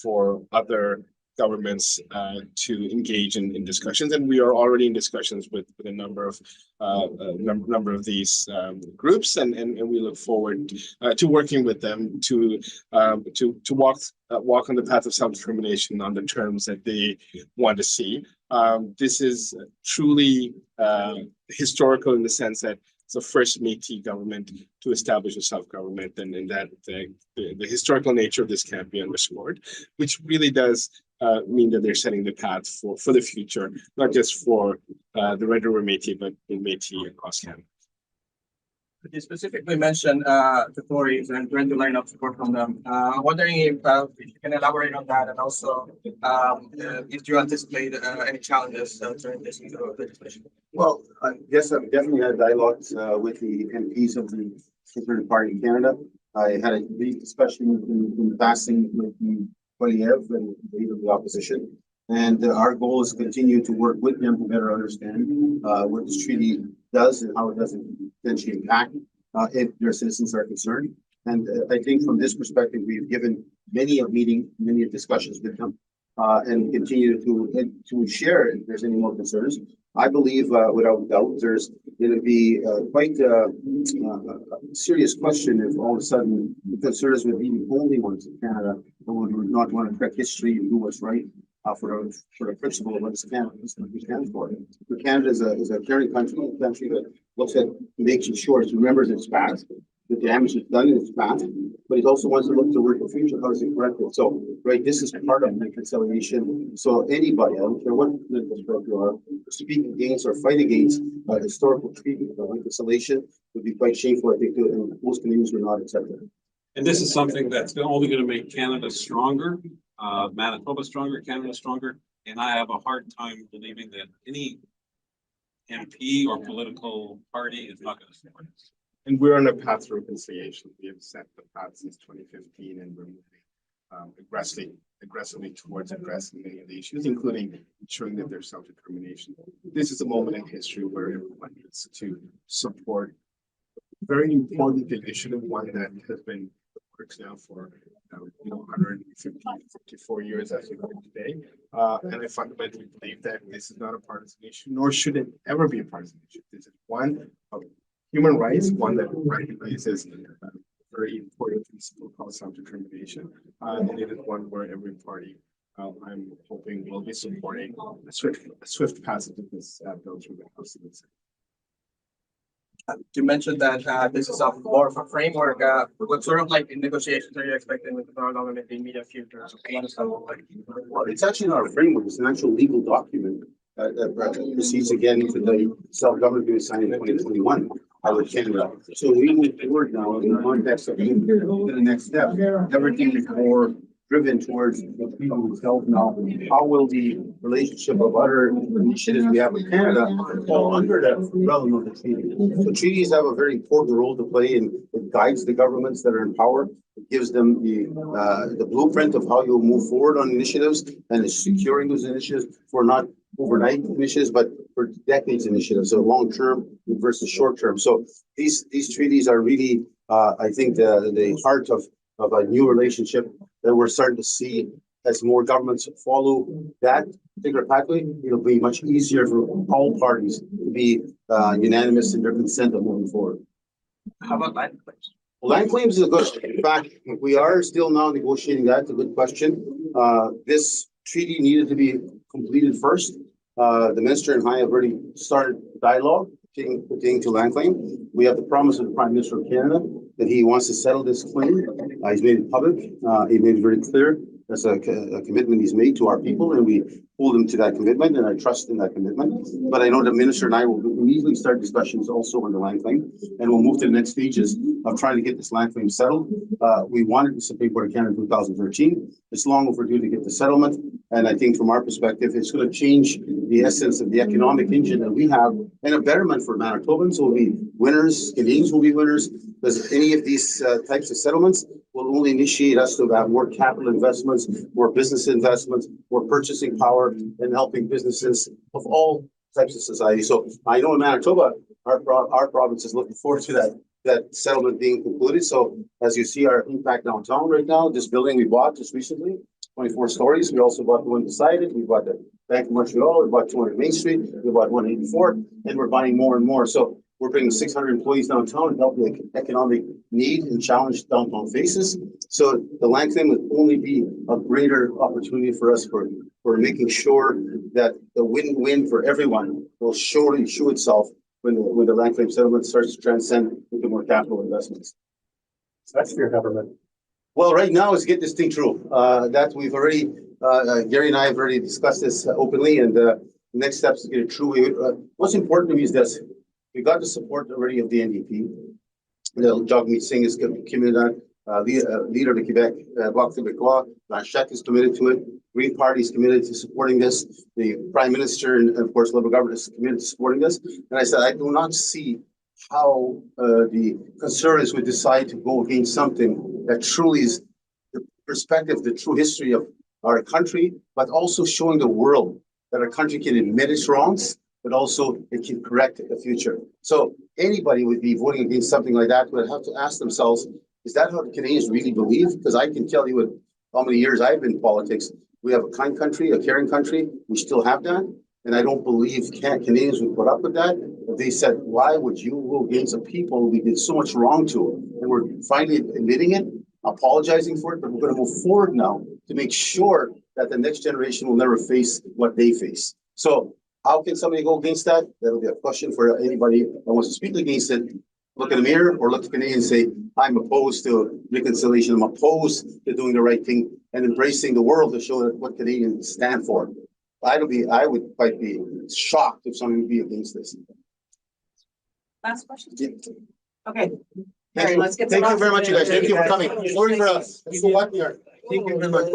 for other governments to engage in discussions, and we are already in discussions with a number of these groups, and we look forward to working with them to walk on the path of self-determination on the terms that they want to see. This is truly historical in the sense that it's the first Métis government to establish a self-government, and that the historical nature of this can't be underscored, which really does mean that they're setting the path for the future, not just for the Red River Métis, but in Métis across Canada. You specifically mentioned the Tories and trying to line up support from them. I'm wondering if you can elaborate on that, and also if you anticipate any challenges during this legislation. Well, yes, I've definitely had dialogues with the MPs of the Conservative Party in Canada. I had a brief discussion in passing with the Poliev and the leader of the opposition. And our goal is to continue to work with them to better understand what this treaty does and how it doesn't potentially impact if their citizens are concerned. And I think from this perspective, we've given many of discussions with them and continue to share if there's any more concerns. I believe without doubt there's going to be quite a serious question if all of a sudden the Conservatives would be the only ones in Canada who would not want to correct history and do what's right for the principle of what Canada stands for. But Canada is a caring country, a country that looks at making sure it remembers its past, the damage it's done in its past, but it also wants to look toward the future. How does it correct it? So, right, this is part of reconciliation. So anybody, I don't care what political structure you are, speak against or fight against historical treatment or reconciliation would be quite shameful, I think, and most Canadians would not accept it. And this is something that's only going to make Canada stronger, Manitoba stronger, Canada stronger. And I have a hard time believing that any MP or political party is not going to support this. And we're on a path to reconciliation. We have set the path since 2015, and we're moving aggressively towards addressing many of the issues, including ensuring that there's self-determination. This is a moment in history where everyone needs to support a very important initiative, one that has been works now for 154 years as we go today. And I fundamentally believe that this is not a partisan issue, nor should it ever be a partisan issue. This is one of human rights, one that recognizes a very important principle called self-determination. And it is one where every party, I'm hoping, will be supporting a swift passage of this bill through the House of the Senate. You mentioned that this is more of a framework. What sort of like negotiations are you expecting with the federal government in the immediate future? So can you understand what like? Well, it's actually not a framework, it's an actual legal document that proceeds again to the self-government being signed in 2021 with Canada. So we move forward now in the context of the next step. Everything is more driven towards the freedom itself now. How will the relationship of other initiatives we have with Canada fall under the realm of the treaty? So treaties have a very important role to play, and it guides the governments that are in power. It gives them the blueprint of how you'll move forward on initiatives, and is securing those initiatives for not overnight initiatives, but for decades initiatives, so long term versus short term. So these treaties are really, I think, the heart of a new relationship that we're starting to see as more governments follow that particular pathway. It'll be much easier for all parties to be unanimous in their consent of moving forward. How about land claims? Well, land claims is a good, in fact, we are still now negotiating that. It's a good question. This treaty needed to be completed first. The minister and I have already started dialogue pertaining to land claim. We have the promise of the Prime Minister of Canada that he wants to settle this claim. He's made it public. He made it very clear. That's a commitment he's made to our people, and we hold him to that commitment, and I trust in that commitment. But I know the minister and I will immediately start discussions also on the land claim, and we'll move to the next stages of trying to get this land claim settled. We wanted the Supreme Court of Canada in 2013. It's long overdue to get the settlement, and I think from our perspective, it's going to change the essence of the economic engine that we have, and a betterment for Manitobans will be winners, Canadians will be winners, because any of these types of settlements will only initiate us to have more capital investments, more business investments, more purchasing power, and helping businesses of all types of society. So I know in Manitoba, our province is looking forward to that settlement being concluded. So as you see our impact downtown right now, this building we bought just recently, 24 stories. We also bought the one beside it. We bought the Bank of Montreal. We bought 200 Main Street. We bought 184, and we're buying more and more. So we're bringing 600 employees downtown and help the economic need and challenge downtown faces. So the land claim would only be a greater opportunity for us for making sure that the win-win for everyone will surely show itself when the land claim settlement starts to transcend into more capital investments. So that's for your government. Well, right now is get this thing through. That we've already, Gary and I have already discussed this openly, and the next steps to get it through. What's important to me is this. We got the support already of the NDP. Jagmeet Singh is committed to that. Leader of the Quebec, Bloc Québécois, Blanchette is committed to it. Green Party is committed to supporting this. The Prime Minister and, of course, Liberal government is committed to supporting this. And I said, I do not see how the Conservatives would decide to go against something that truly is the perspective, the true history of our country, but also showing the world that our country can admit its wrongs, but also it can correct the future. So anybody would be voting against something like that would have to ask themselves, is that how the Canadians really believe? Because I can tell you with how many years I've been in politics, we have a kind country, a caring country. We still have that. And I don't believe Canadians would put up with that. But they said, why would you go against the people we did so much wrong to? And we're finally admitting it, apologizing for it, but we're going to move forward now to make sure that the next generation will never face what they face. So how can somebody go against that? That'll be a question for anybody that wants to speak against it. Look in the mirror or look at Canadians and say, I'm opposed to reconciliation. I'm opposed to doing the right thing and embracing the world to show what Canadians stand for. I would quite be shocked if somebody would be against this. Last question. Okay. Thank you. Let's get Thank you very much, you guys. Thank you for coming. Sorry for us. That's what we are. Thank you very much.